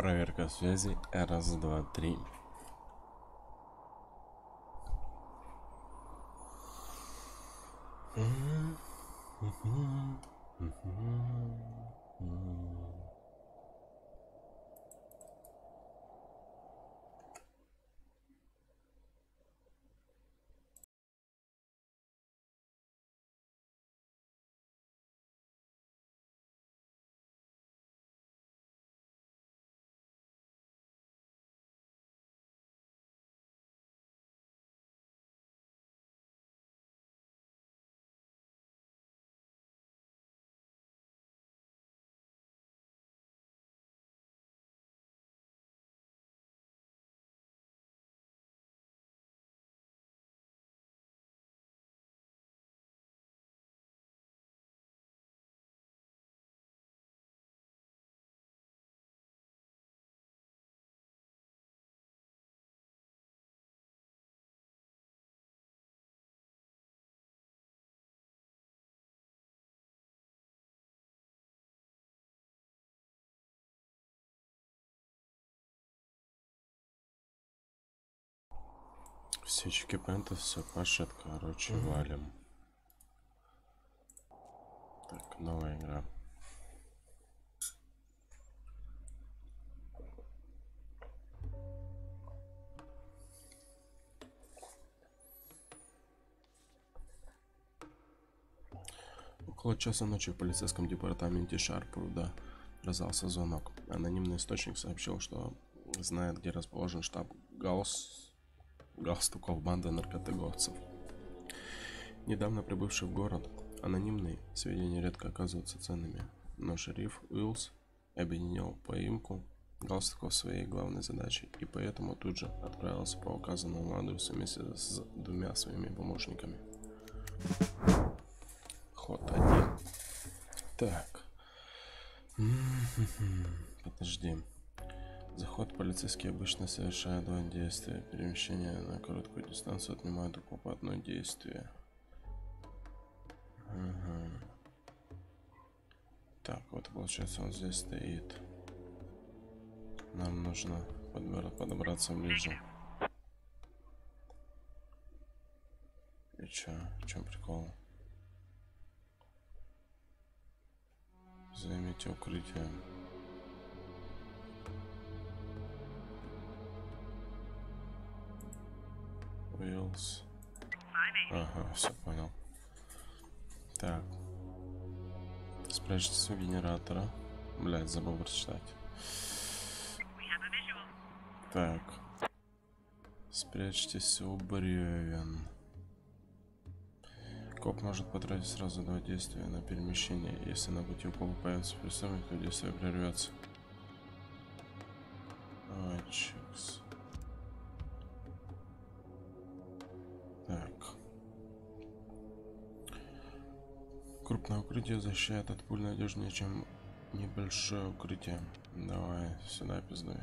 Проверка связи. Раз, два, три. Все чекипенты, все пашет, короче, валим. Так, новая игра. Около часа ночи в полицейском департаменте Шарпруда раздался звонок. Анонимный источник сообщил, что знает, где расположен штаб галстуков банды наркоторговцев. Недавно прибывший в город, анонимные сведения редко оказываются ценными, но шериф Уиллс объединил поимку галстуков своей главной задачей и поэтому тут же отправился по указанному адресу вместе с двумя своими помощниками. Ход 1. Так. Подожди. Заход полицейские обычно совершают два действия. Перемещение на короткую дистанцию отнимает у копа одно действие. Так, вот получается он здесь стоит. Нам нужно подобраться ближе. И чё? В чем прикол? Займите укрытие. Уиллс. Ага, все понял. Так. Спрячьтесь у генератора. Блять, забыл прочитать. Так. Спрячьтесь у бревен. Коп может потратить сразу два действия на перемещение. Если на пути у копа появится преступник, то действие прервется. Чикс. Так. Крупное укрытие защищает от пуль надежнее, чем небольшое укрытие. Давай сюда пиздуй.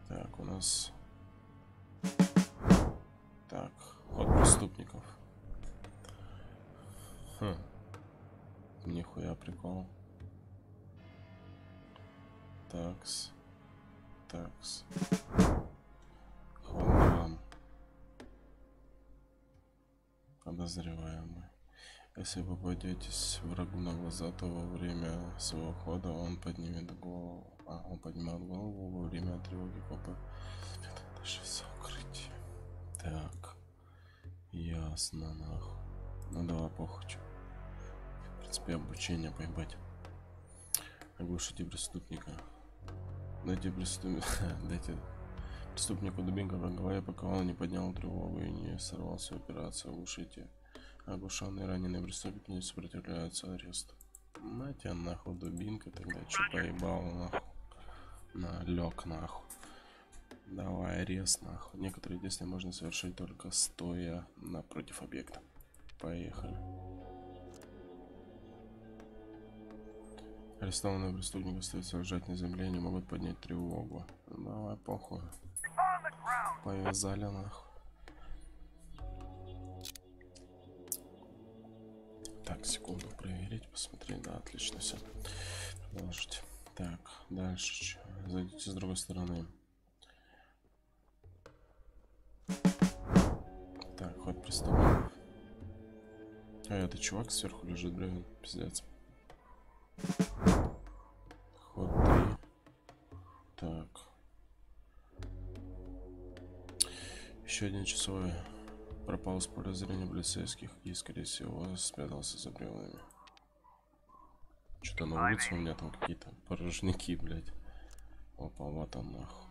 Так, у нас... Так, ход преступников. Нихуя прикол. Такс. Такс. Хвалам. Подозреваемый. Если вы попадетесь врагу на глаза, то во время своего хода он поднимет голову. Он поднимает голову во время тревоги копа. Даже за укрытие. Так. Ясно, нахуй. Ну давай, похуй. В принципе, обучение поебать. Оглушите преступника. Дайте преступнику дубинку по голове, пока он не поднял тревогу и не сорвался операцию. Оглушите. Оглушенные раненые преступники не сопротивляются аресту. На тебя нахуй дубинка, тогда че поебал нахуй. Налег нахуй. Давай арест нахуй. Некоторые действия можно совершить только стоя напротив объекта. Поехали. Арестованные преступники остаются лежать на земле и не могут поднять тревогу. Давай похуй. Повязали нахуй. Так, секунду проверить, посмотреть. Да, отлично, все. Продолжите. Так, дальше. Зайдите с другой стороны. Так, ход преступников. А это чувак сверху лежит, блин, пиздец. Ход 3. Так. Еще один часовой пропал с поля зрения полицейских и, скорее всего, спрятался за бревнами. Что-то на улице у меня там какие-то порожники, блядь. Опа, вот он нахуй.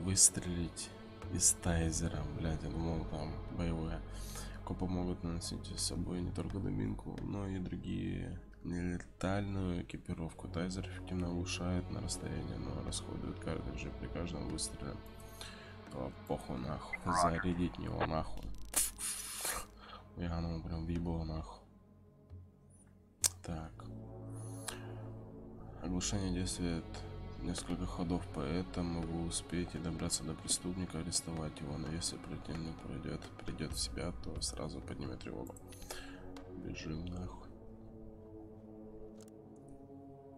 Выстрелить из тайзера, блядь, я думал там боевое. Копы могут наносить с собой не только дубинку, но и другие нелетальную экипировку. Тайзер эффективно оглушает на расстоянии, но расходует картриджи при каждом выстреле. То похуй нахуй. Зарядить него нахуй. Я ну прям въебал нахуй. Так. Оглушение действует несколько ходов, поэтому вы успеете добраться до преступника, арестовать его. Но если противник придет в себя, то сразу поднимет тревогу. Бежим нахуй.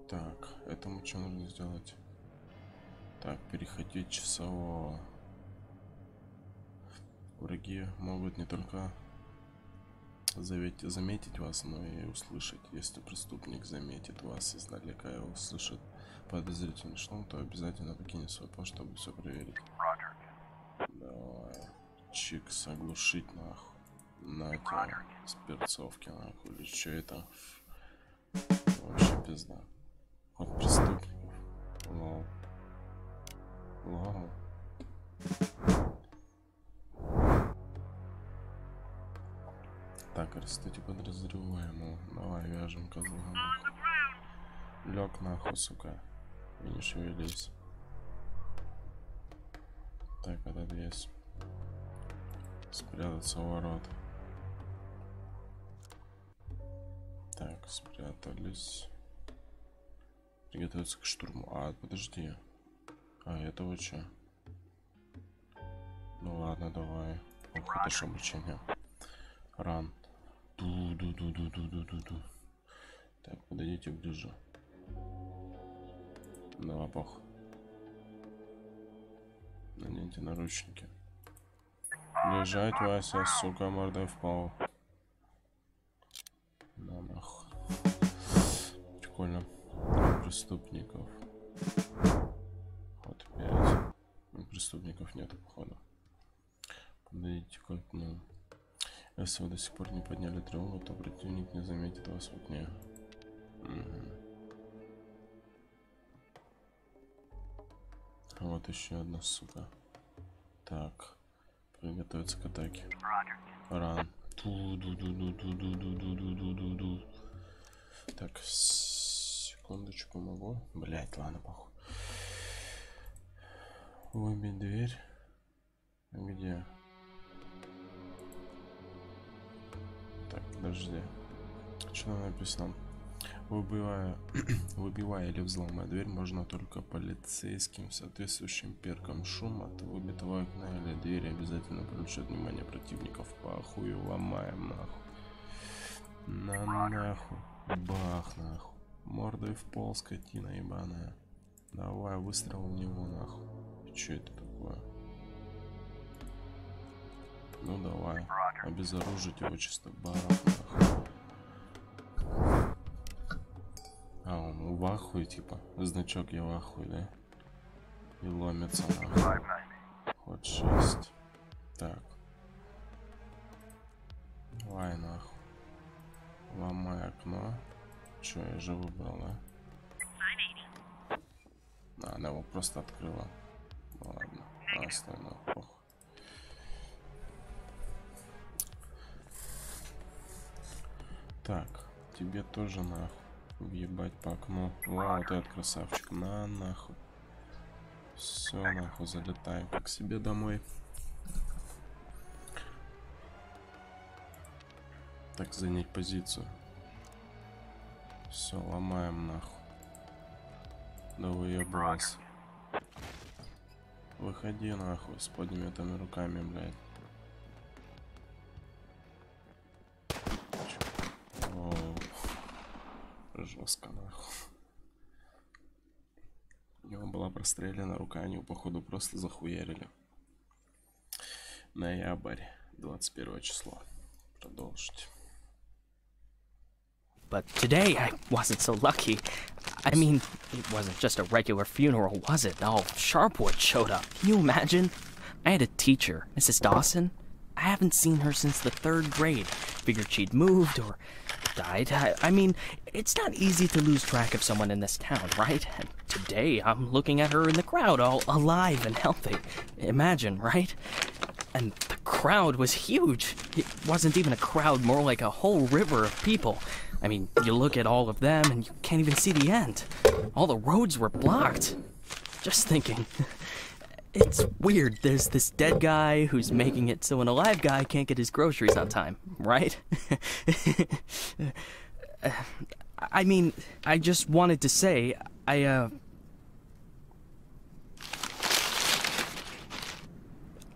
Так, этому что нужно сделать? Так, перехватить часового. Враги могут не только заметить вас, но и услышать. Если преступник заметит вас издалека и услышит подозрительный шум, то обязательно покинет свой пост, чтобы все проверить. Давай. Чикс, оглушить нахуй. На тебя с перцовки нахуй. Или что это? Вообще пизда. Ход преступников. Лол. Лол. Так, арестуйте подозреваемого. Давай вяжем козла нахуй. Лег нахуй, сука. И не шевелись. Так, этот есть. Спрятаться у ворот. Так, спрятались. Приготовиться к штурму. А, подожди. А, этого что? Ну ладно, давай. Ох, это ж обучение. Ран. Ду-ду-ду-ду-ду-ду-ду. Так, подойдите ближе. На лапах. Наденьте наручники. Лежать, Вася, сука, мордой в пол. На нахуй. Прикольно. Преступников. Вот 5. Преступников нету, походу. Подойдите к окну. Если вы до сих пор не подняли тревогу, то противник не заметит вас в окне. Вот еще одна, сука. Так. Приготовиться к атаке. Ран. Так, секундочку могу. Блять, ладно, похуй. Выбить дверь. Где? Так, подожди. Что там написано? Выбивая или взломая дверь можно только полицейским соответствующим перкам. Шум от выбитого окна или двери обязательно привлечет внимание противников. Похуй, ломаем нахуй. Нахуй. Бах нахуй. Мордой в пол, скотина ебаная. Давай, выстрел в него нахуй. Че это такое? Ну давай. Обезоружить его чисто. Бах нахуй. А, он в ахуе, типа. Значок я в ахуе, да? И ломится нахуй. Ход 6. Так. Давай нахуй. Ломай окно. Че, я же выбрал, да? А, она его просто открыла. Ну ладно. А остальное похуй. Так. Тебе тоже нахуй. Въебать по окну. Вау, вот этот красавчик. На нахуй. Все нахуй, залетаем к себе домой. Так, занять позицию. Все, ломаем нахуй. Да выебался. Выходи нахуй с поднятыми руками, блядь. О, жестко нахуй. простреляна, рука они походу просто захуярили. Ноябрь, 21 число. Продолжить. But today I wasn't so lucky. I mean, it wasn't just a regular funeral, was it? All Sharpwood showed up. Can you imagine? I had a teacher, Mrs. Dawson. I haven't seen her since the 3rd grade. Figured she'd moved or died. I mean, it's not easy to lose track of someone in this town, right? And today I'm looking at her in the crowd, all alive and healthy. Imagine, right? And the crowd was huge. It wasn't even a crowd, more like a whole river of people. I mean, you look at all of them and you can't even see the end. All the roads were blocked. Just thinking. It's weird. There's this dead guy who's making it so an alive guy can't get his groceries on time, right? I mean, I just wanted to say, I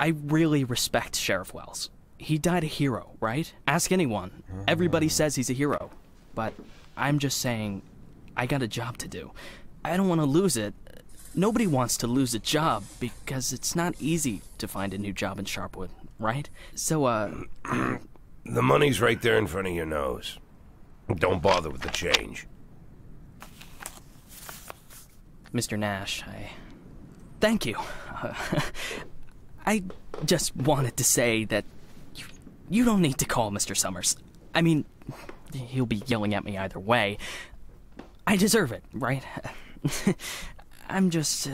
really respect Sheriff Wells. He died a hero, right? Ask anyone. Everybody says he's a hero. But I'm just saying, I got a job to do. I don't want to lose it. Nobody wants to lose a job because it's not easy to find a new job in Sharpwood, right? So, The money's right there in front of your nose. Don't bother with the change. Mr. Nash, thank you. I just wanted to say that you don't need to call Mr. Summers. I mean, he'll be yelling at me either way. I deserve it, right? I'm just...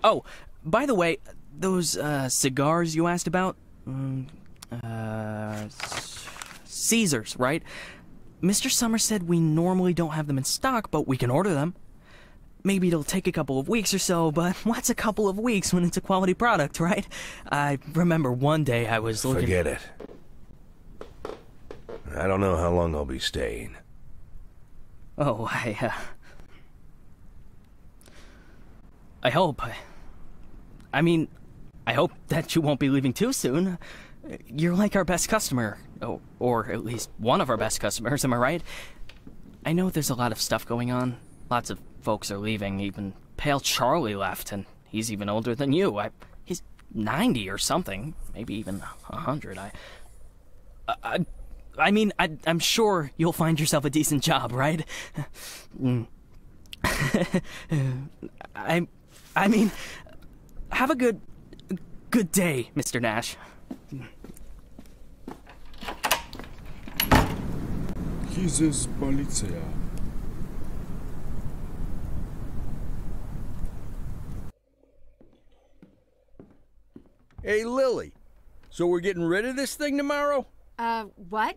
Oh, by the way, those cigars you asked about? Caesars, right? Mr. Summers said we normally don't have them in stock, but we can order them. Maybe it'll take a couple of weeks or so, but what's a couple of weeks when it's a quality product, right? I remember one day I was looking... Forget it. I don't know how long I'll be staying. Oh, I hope. I mean, I hope that you won't be leaving too soon. You're like our best customer. Oh, or at least one of our best customers, am I right? I know there's a lot of stuff going on. Lots of folks are leaving. Even Pale Charlie left, and he's even older than you. He's 90 or something. Maybe even 100. I mean, I'm sure you'll find yourself a decent job, right? I mean, have a good day, Mr. Nash. Jesus, policja. Hey, Lily. So we're getting rid of this thing tomorrow? What?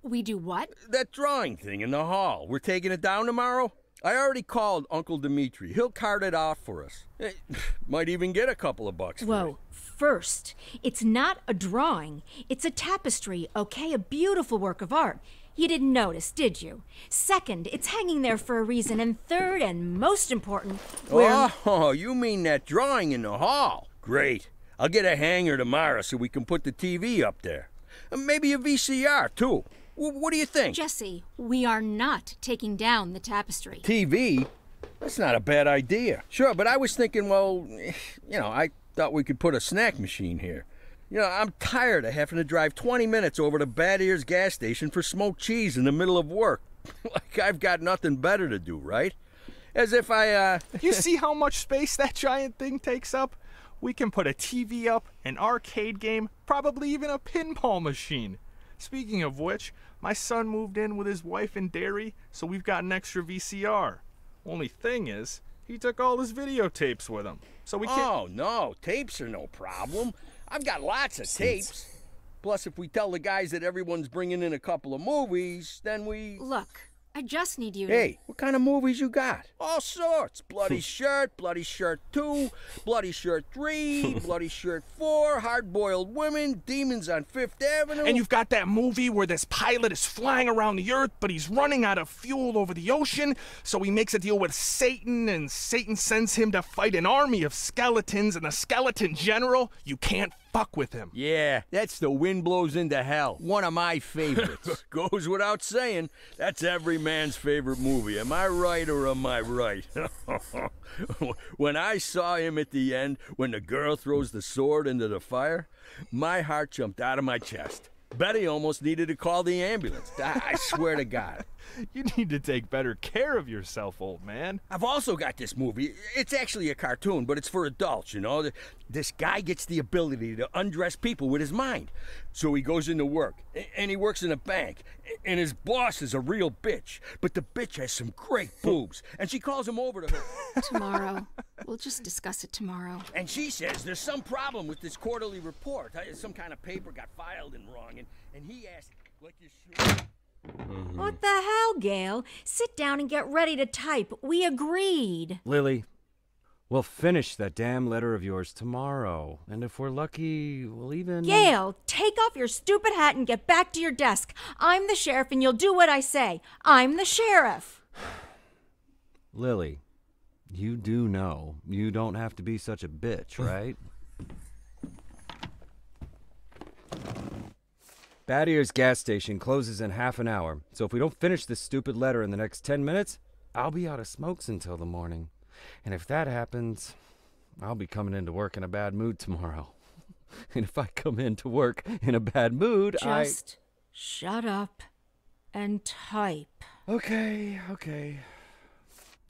We do what? That drawing thing in the hall. We're taking it down tomorrow? I already called Uncle Dimitri. He'll cart it off for us. Might even get a couple of bucks for it. Whoa. First, it's not a drawing. It's a tapestry, okay? A beautiful work of art. You didn't notice, did you? Second, it's hanging there for a reason. And third, and most important, Oh, you mean that drawing in the hall? Great. I'll get a hanger tomorrow so we can put the TV up there. And maybe a VCR, too. What do you think? Jesse, we are not taking down the tapestry. TV? That's not a bad idea. Sure, but I was thinking, well, I thought we could put a snack machine here. I'm tired of having to drive 20 minutes over to Bad Ears gas station for smoked cheese in the middle of work. Like I've got nothing better to do, right? As if You see how much space that giant thing takes up? We can put a TV up, an arcade game, probably even a pinball machine. Speaking of which, my son moved in with his wife and dairy, so we've got an extra VCR. Only thing is, he took all his videotapes with him, so we can't... Oh, no, tapes are no problem. I've got lots of tapes. Plus, if we tell the guys that everyone's bringing in a couple of movies, then we... Look, I just need you to... Hey, what kind of movies you got? All sorts. Bloody Shirt 2, Bloody Shirt 3, Bloody Shirt 4, Hard-Boiled Women, Demons on Fifth Avenue. And you've got that movie where this pilot is flying around the Earth, but he's running out of fuel over the ocean, so he makes a deal with Satan, and Satan sends him to fight an army of skeletons, and the skeleton general, you can't fuck with him. Yeah, that's The Wind Blows into Hell. One of my favorites. Goes without saying, that's every man's favorite movie. Am I right or am I right? When I saw him at the end, when the girl throws the sword into the fire, my heart jumped out of my chest. Betty almost needed to call the ambulance. I swear to God. You need to take better care of yourself, old man. I've also got this movie. It's actually a cartoon, but it's for adults, you know. This guy gets the ability to undress people with his mind. So he goes into work, and he works in a bank, and his boss is a real bitch. But the bitch has some great boobs, and she calls him over to her. Tomorrow. We'll just discuss it tomorrow. And she says there's some problem with this quarterly report. Some kind of paper got filed in wrong, and he asked, like you should... What the hell, Gail? Sit down and get ready to type. We agreed. Lily, we'll finish that damn letter of yours tomorrow. And if we're lucky, we'll even... Gail, take off your stupid hat and get back to your desk. I'm the sheriff and you'll do what I say. I'm the sheriff. Lily, you do know you don't have to be such a bitch, right? Bad Ears gas station closes in half an hour, so if we don't finish this stupid letter in the next 10 minutes, I'll be out of smokes until the morning. And if that happens, I'll be coming into work in a bad mood tomorrow. And if I come into work in a bad mood, Just shut up and type. Okay.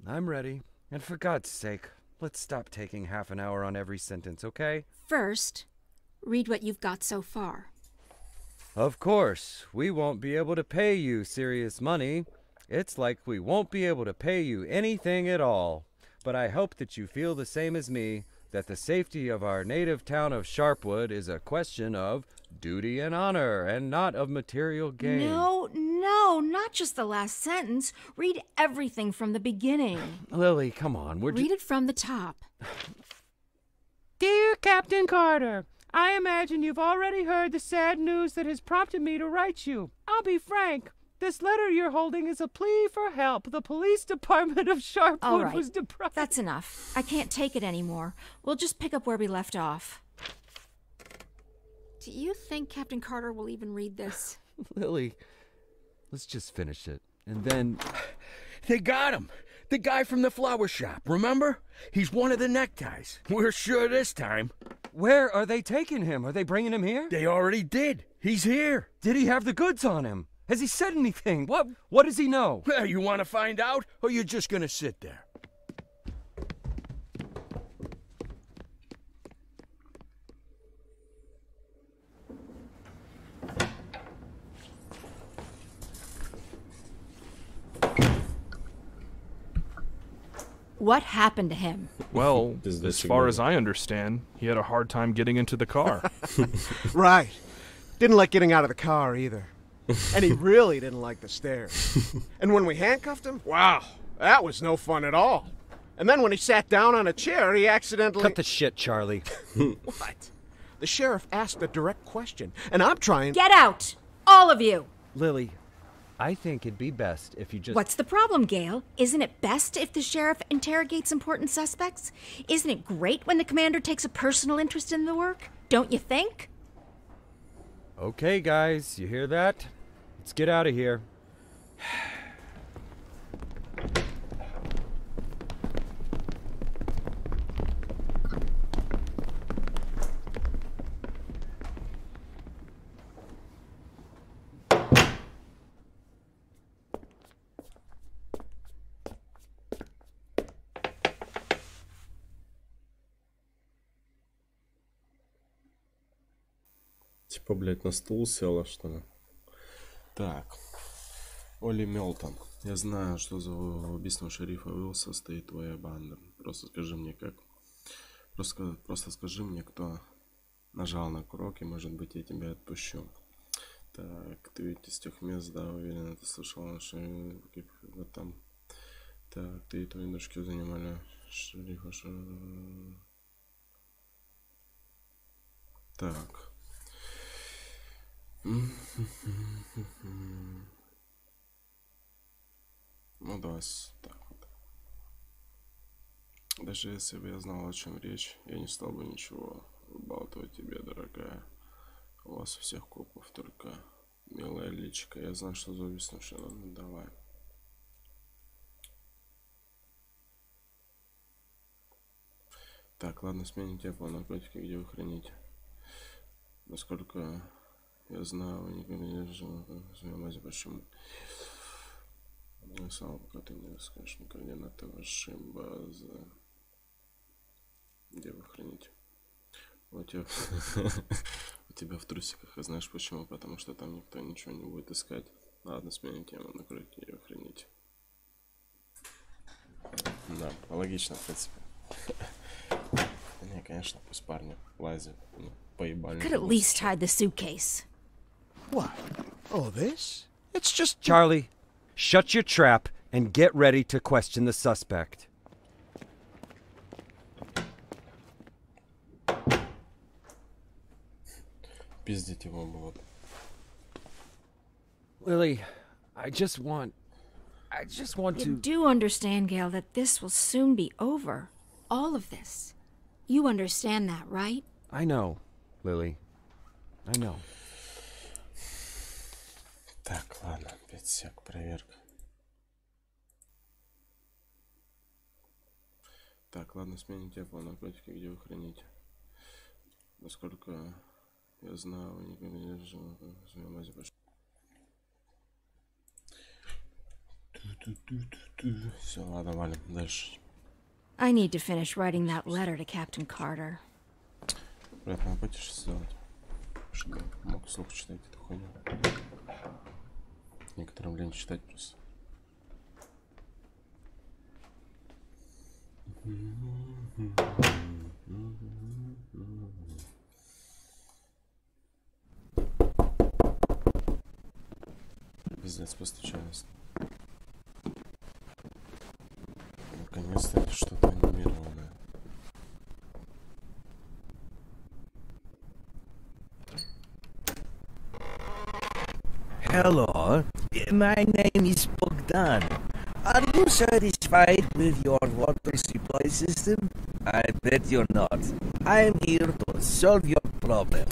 I'm ready. And for God's sake, let's stop taking half an hour on every sentence, okay? First, read what you've got so far. Of course, we won't be able to pay you serious money. It's like we won't be able to pay you anything at all. But I hope that you feel the same as me, that the safety of our native town of Sharpwood is a question of duty and honor, and not of material gain. No, not just the last sentence. Read everything from the beginning. Lily, come on, Read it from the top. Dear Captain Carter, I imagine you've already heard the sad news that has prompted me to write you. I'll be frank. This letter you're holding is a plea for help. The police department of Sharpwood All right, was deprived. that's enough. I can't take it anymore. We'll just pick up where we left off. Do you think Captain Carter will even read this? Lily, let's just finish it. And then... They got him. The guy from the flower shop, remember? He's one of the neckties. We're sure this time. Where are they taking him? Are they bringing him here? They already did. He's here. Did he have the goods on him? Has he said anything? What does he know? Well, you want to find out, or you're just going to sit there? What happened to him? Well, Is this as far a- as I understand, he had a hard time getting into the car. Right. Didn't like getting out of the car either. And he really didn't like the stairs. And when we handcuffed him, wow, that was no fun at all. And then when he sat down on a chair, he accidentally... Cut the shit, Charlie. What? The sheriff asked a direct question, and I'm trying... Get out! All of you! Lily, I think it'd be best if you just... What's the problem, Gail? Isn't it best if the sheriff interrogates important suspects? Isn't it great when the commander takes a personal interest in the work? Don't you think? Okay, guys, you hear that? Let's get out of here. Типа, блядь, на стул села, что ли? Так. Оли Мелтон. Я знаю, что за убийством шерифа Уилса стоит твоя банда. Просто скажи мне, как... Просто скажи мне, кто нажал на курок, и, может быть, я тебя отпущу. Так, ты ведь из тех мест, да, уверен, ты слышал наши... Вот там... Так, ты и твои дружки занимали шерифа... Так... Ну давай так вот. Даже если бы я знал, о чем речь, я не стал бы ничего Болтаю тебе, дорогая. У вас у всех копов только милая личика. Я знаю, что завистно, что надо. Давай. Так, ладно, сменим тему. Наркотики где вы храните? Насколько я знаю, вы никогда не занимаетесь. Почему? Я сам, пока ты не расскажешь мне координаты вашей базы. Где вы храните? У тебя в трусиках. А знаешь почему? Потому что там никто ничего не будет искать. Ладно, сменим тему. Накройте ее, храните. Да, логично, в принципе. Не, конечно, пусть парни лазят. Поебали. Could at least hide the suitcase. What? Oh, this? It's just... Charlie, shut your trap and get ready to question the suspect. Пиздить его было. Lily, I just want You to... do understand, Gail, that this will soon be over. All of this. You understand that, right? I know, Lily. I know. Так, ладно, 5 сек, проверка. Так, ладно, сменим тему. Наркотики где вы храните? Насколько я знаю, вы никогда не занимаетесь. Все, ладно, валим дальше. I need to finish writing that letter to Captain Carter. Брат, надо потише сделать. Чтобы мог вслух читать эту хуйню. Некоторым лень читать просто. Пиздец, постучались. Наконец-то это что-то анимированное. Hello, my name is Bogdan. Are you satisfied with your water supply system? I bet you're not. I'm here to solve your problem.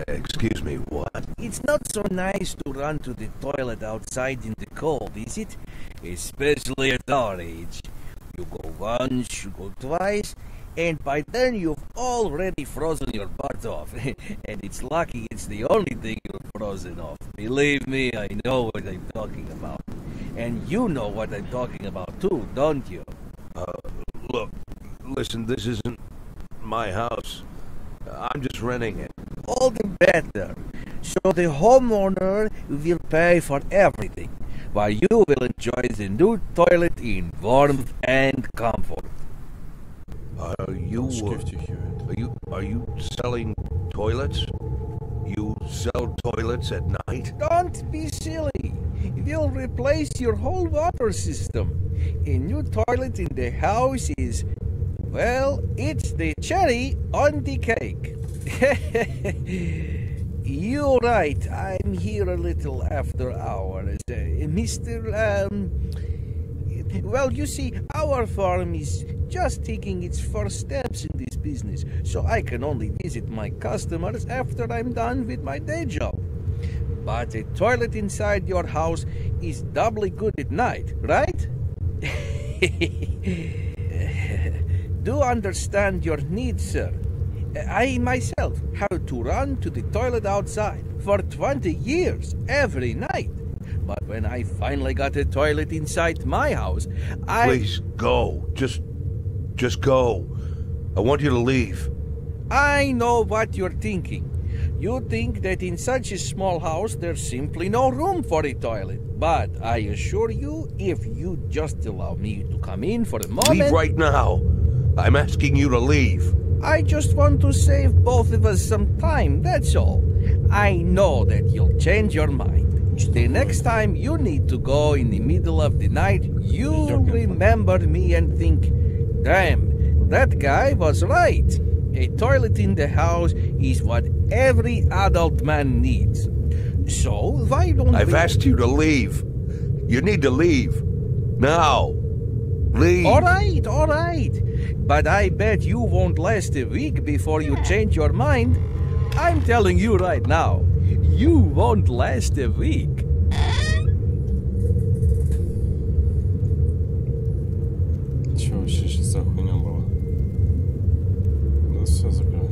Excuse me, what? It's not so nice to run to the toilet outside in the cold, is it? Especially at our age. You go once, you go twice, and by then you've already frozen your butt off. And it's lucky it's the only thing you've frozen off. Believe me, I know what I'm talking about. And you know what I'm talking about too, don't you? Look, listen, this isn't my house. I'm just renting it. All the better. So the homeowner will pay for everything, while you will enjoy the new toilet in warmth and comfort. Are you selling toilets? You sell toilets at night? Don't be silly. We'll replace your whole water system. A new toilet in the house is, well, it's the cherry on the cake. You're right. I'm here a little after hours. Well, you see, our farm is just taking its first steps in this business, so I can only visit my customers after I'm done with my day job. But a toilet inside your house is doubly good at night, right? Do understand your needs, sir. I myself had to run to the toilet outside for 20 years every night. But when I finally got a toilet inside my house, Please go. Just go. I want you to leave. I know what you're thinking. You think that in such a small house there's simply no room for a toilet. But I assure you, if you just allow me to come in for a moment... Leave right now. I'm asking you to leave. I just want to save both of us some time, that's all. I know that you'll change your mind. The next time you need to go in the middle of the night, you'll remember me and think, damn, that guy was right. A toilet in the house is what every adult man needs. So, why don't I've asked you to leave. You need to leave. Now. Leave. All right. but I bet you won't last a week before you change your mind. I'm telling you right now, you won't last a week. Чё вообще сейчас за хуйня была? Да все закрыл.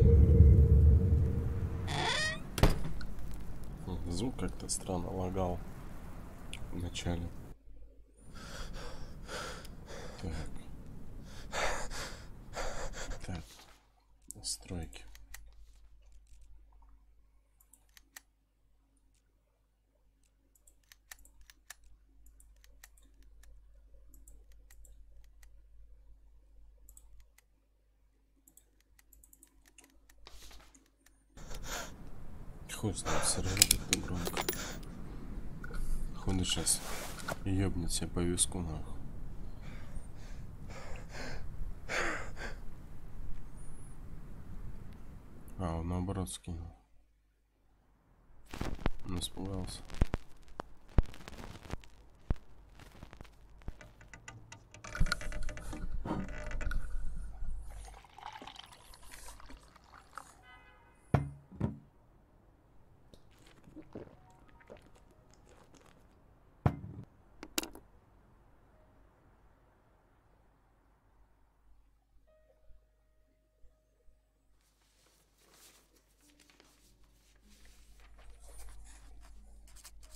Звук как-то странно лагал в начале. Так, настройки. Хуй знает, все равно как-то громко. Хуй сейчас ёбнет себе по виску нахуй. А, он наоборот скинул. Он испугался.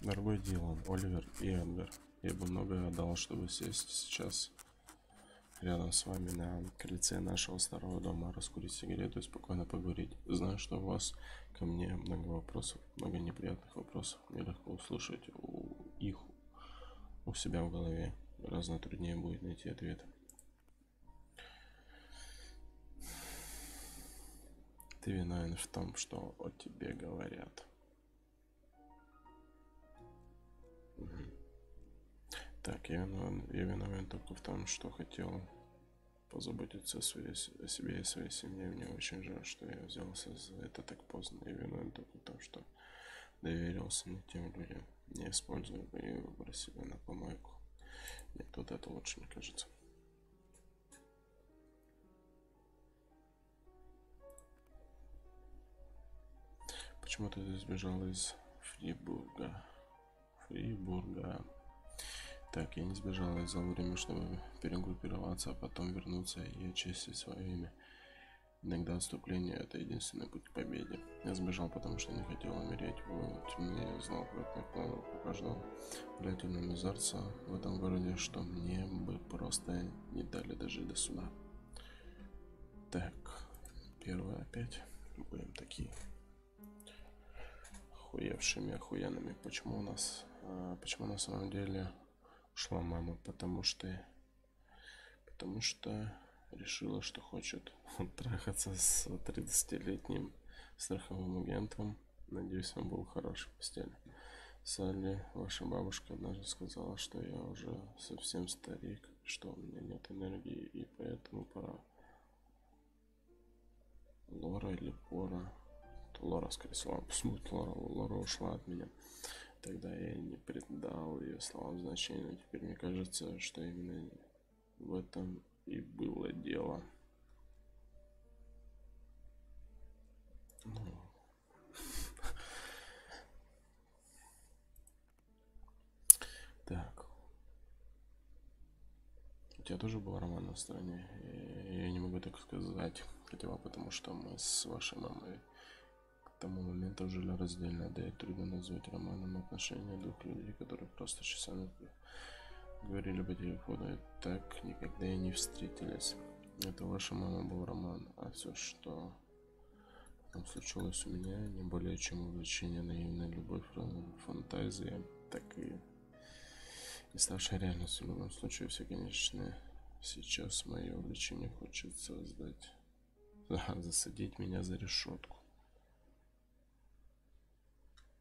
Дорогой Дилан, Оливер и Эдгар, я бы многое отдал, чтобы сесть сейчас рядом с вами на крыльце нашего старого дома, раскурить сигарету и спокойно поговорить. Знаю, что у вас ко мне много вопросов, много неприятных вопросов. Мне легко услышать их у себя в голове. Гораздо труднее будет найти ответ. Ты виновен в том, что о тебе говорят. Так, я виновен только в том, что хотел позаботиться о себе и своей семье. Мне очень жаль, что я взялся за это так поздно. Я виновен только в том, что доверился не тем людям. Не использую и выбросил на помойку. Нет, вот это лучше, мне кажется. Почему ты сбежал из Фрибурга? Так, я не сбежал, я взял время, чтобы перегруппироваться, а потом вернуться и очистить свое имя. Иногда отступление — это единственный путь к победе. Я сбежал, потому что не хотел умереть в темноте. Я знал, как у каждого влиятельного мерзавца в этом городе, что мне бы просто не дали дожить до суда. Так, первое опять. Будем такие охуевшими, охуенными. Почему на самом деле ушла мама? Потому что решила, что хочет трахаться с 30-летним страховым агентом. Надеюсь, он был хорош в постели. Салли, ваша бабушка однажды сказала, что я уже совсем старик, что у меня нет энергии, и поэтому пора. Лора или Пора? Лора, скорее всего, Лора ушла от меня. Тогда я не придал ее словам значения. Теперь мне кажется, что именно в этом и было дело. Так. У тебя тоже был роман на стороне? Я не могу так сказать. Хотя бы потому, что мы с вашей мамой к тому моменту жили раздельно, да и трудно назвать романом отношения двух людей, которые просто часами говорили по телефону и так никогда и не встретились. Это ваша мама был роман, а все, что там случилось у меня, не более чем увлечение, наивная любовь, фантазия, так и не ставшая реальностью. В любом случае, все, конечно, сейчас мое увлечение хочет засадить меня за решетку.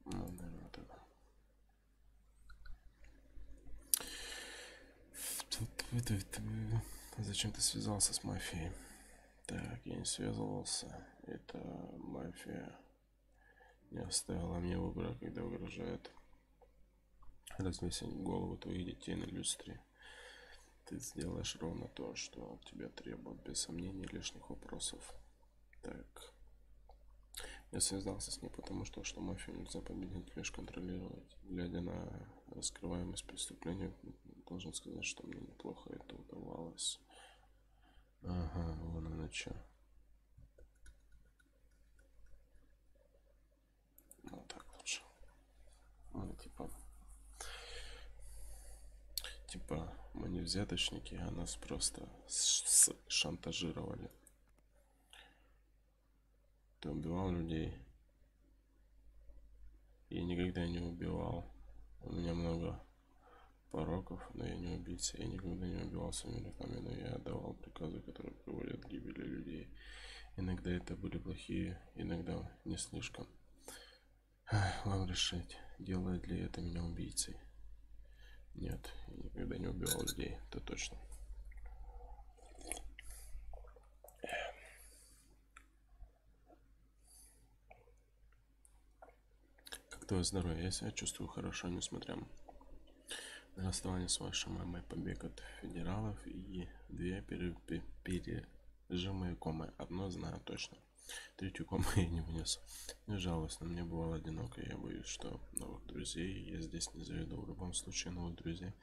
Ну, наверное, вот это. Зачем ты связался с мафией? Так, я не связывался. Это мафия не оставила мне выбора, когда угрожает развесить голову твоих детей на люстре. Ты сделаешь ровно то, что от тебя требует, без сомнений и лишних вопросов. Так. Я связался с ней, потому что мафию нельзя победить, лишь контролировать. Глядя на раскрываемость преступления, должен сказать, что мне неплохо это удавалось. Ага, вон оно чё. Ну так лучше. Ну, типа, мы не взяточники, а нас просто шантажировали. Ты убивал людей? Я никогда не убивал. У меня много пороков, но я не убийца. Я никогда не убивал своими руками, но я отдавал приказы, которые приводят к гибели людей. Иногда это были плохие, иногда не слишком. Вам решить, делает ли это меня убийцей. Нет, я никогда не убивал людей, это точно. Как твое здоровье? Я себя чувствую хорошо, несмотря на расставание с вашей мамой, побег от федералов и 2 пережимые комы. Одно знаю точно. 3-ю кому я не вынес. Не жалуюсь, но мне бывало одиноко, и я боюсь, что новых друзей я здесь не заведу. В любом случае, новых друзей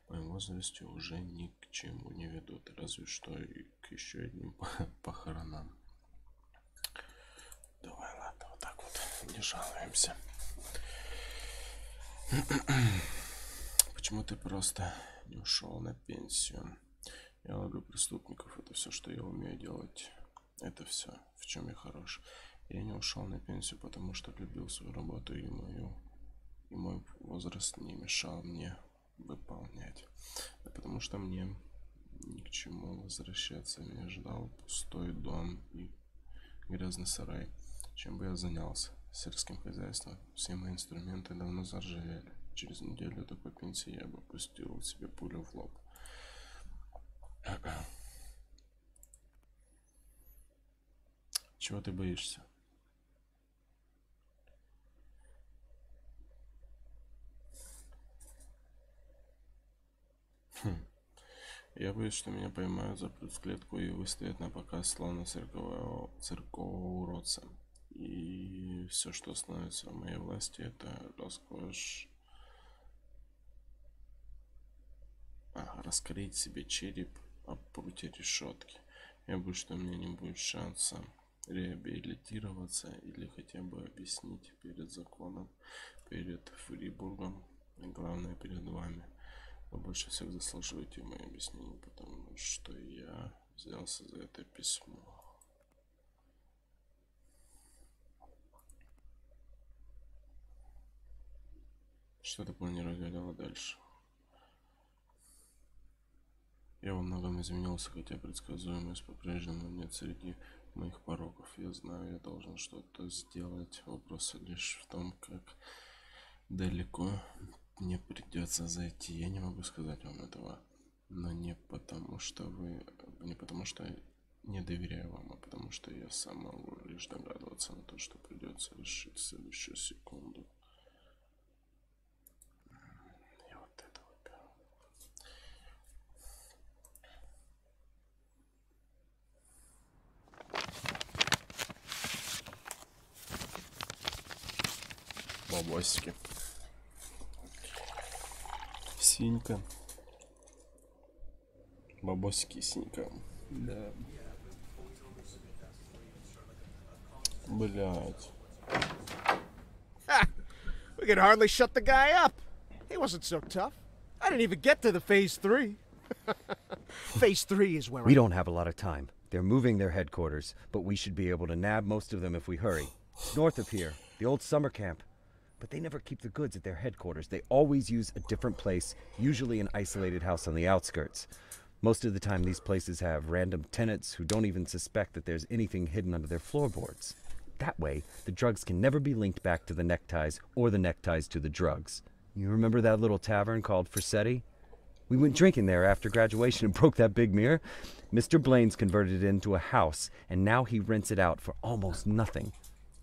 в моем возрасте уже ни к чему не ведут, разве что и к еще одним похоронам. Давай, ладно, вот так вот, не жалуемся. Почему ты просто не ушел на пенсию? Я ловлю преступников, это все, что я умею делать. Это все, в чем я хорош. Я не ушел на пенсию, потому что любил свою работу, и мой возраст не мешал мне выполнять. Да потому что мне ни к чему возвращаться. Меня ждал пустой дом и грязный сарай. Чем бы я занялся? Сельским хозяйством. Все мои инструменты давно заржавели. Через неделю такой пенсии я бы пустил себе пулю в лоб. Чего ты боишься? Я боюсь, что меня поймают, запрут в клетку и выставят на показ, словно циркового уродца. И все, что останется в моей власти, это раскрыть себе череп об прутье решетки. Я боюсь, что у меня не будет шанса реабилитироваться или хотя бы объяснить перед законом, перед Фрибургом, и главное перед вами. Вы больше всех заслуживаете мои объяснения, потому что я взялся за это письмо. Что ты планируешь делать дальше? Я во многом изменился, хотя предсказуемость по-прежнему нет среди моих пороков. Я знаю, я должен что-то сделать. Вопрос лишь в том, как далеко мне придется зайти. Я не могу сказать вам этого, но не потому что не доверяю вам, а потому что я сам могу лишь догадываться на то, что придется решить в следующую секунду. Я вот это выберу. Бабосики. Синька. Бабосики, синька. Да. Блять. We could hardly shut the guy up. He wasn't so tough. I didn't even get to the phase 3. Phase 3 is where We don't have a lot of time. They're moving their headquarters, but we should be able to nab most of them if we hurry. It's north of here, the old summer camp. But they never keep the goods at their headquarters. They always use a different place, usually an isolated house on the outskirts. Most of the time, these places have random tenants who don't even suspect that there's anything hidden under their floorboards. That way, the drugs can never be linked back to the neckties or the neckties to the drugs. You remember that little tavern called Forsetti? We went drinking there after graduation and broke that big mirror. Mr. Blaine's converted it into a house, and now he rents it out for almost nothing.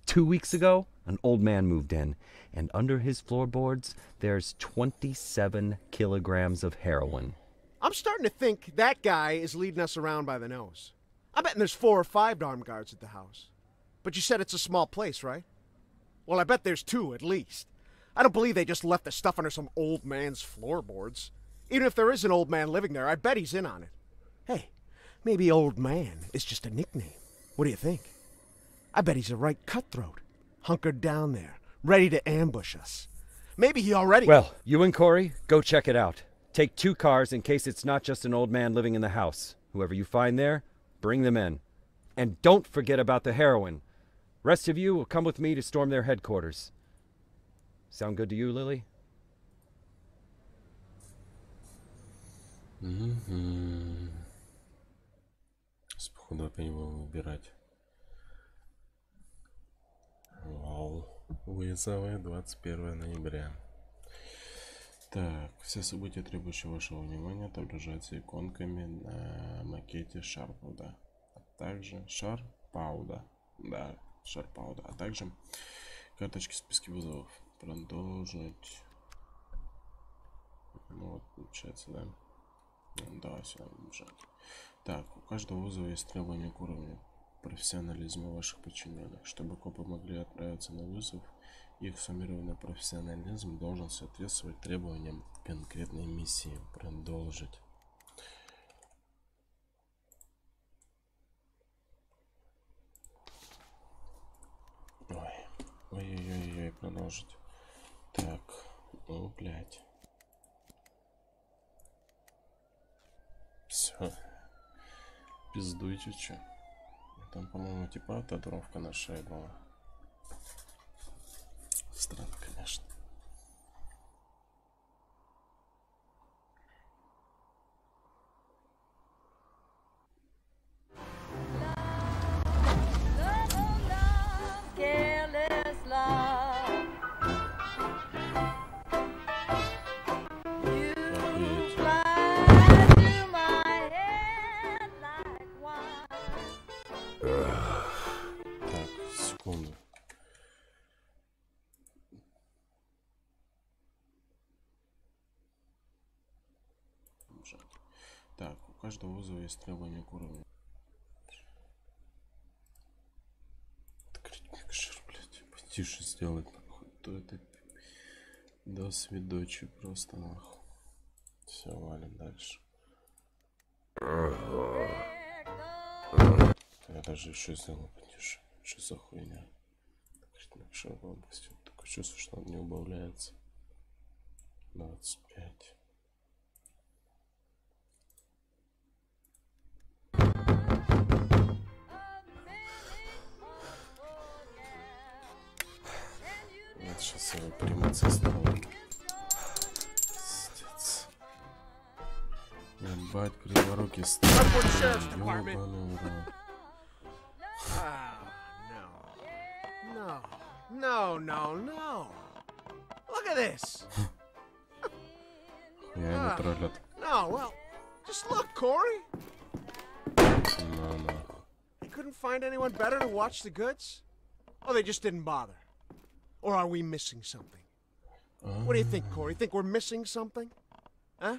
2 weeks ago, an old man moved in, and under his floorboards, there's 27 kilograms of heroin. I'm starting to think that guy is leading us around by the nose. I bet there's 4 or 5 armed guards at the house. But you said it's a small place, right? Well, I bet there's 2 at least. I don't believe they just left the stuff under some old man's floorboards. Even if there is an old man living there, I bet he's in on it. Hey, maybe old man is just a nickname. What do you think? I bet he's a right cutthroat, hunkered down there, ready to ambush us. Maybe he already... Well, you and Corey, go check it out. Take 2 cars in case it's not just an old man living in the house. Whoever you find there, bring them in. And don't forget about the heroin. Rest of you will come with me to storm their headquarters. Sound good to you, Lily? Походу опять его выбирать. Вау. Вызовы 21 ноября. Так, все события, требующие вашего внимания, отображаются иконками на макете Шарпауда. А также Шарпауда. Да, Шарпауда. А также карточки списки вызовов. Продолжить. Ну вот, получается, да. Давай сюда бежать. Так, у каждого вызова есть требования к уровню профессионализма ваших подчиненных. Чтобы копы могли отправиться на вызов, их суммированный профессионализм должен соответствовать требованиям конкретной миссии. Продолжить. Ой-ой-ой, продолжить. Так, ну, блядь. Все. Пиздуйте, чё. Там, по-моему, типа татуировка на шее была. Странно, конечно. Так, у каждого вызова есть требования к уровню. Открыть микшер, блядь. Потише сделать, нахуй. То это до свидочи просто, нахуй. Все, валим дальше. Я даже еще сделал потише. Что за хуйня? Открыть микшер в области. Такое чувство, что он не убавляется. 25. Вот сейчас его примутся снова. Пиздец. Ебать, криворукий стал. Ёбаный урод. No. Look at this. Я не троллят. No, well, just look, Corey. No. They couldn't find anyone better to watch the goods? Or they just didn't bother? Or are we missing something? What do you think, Corey? Think we're missing something? Huh?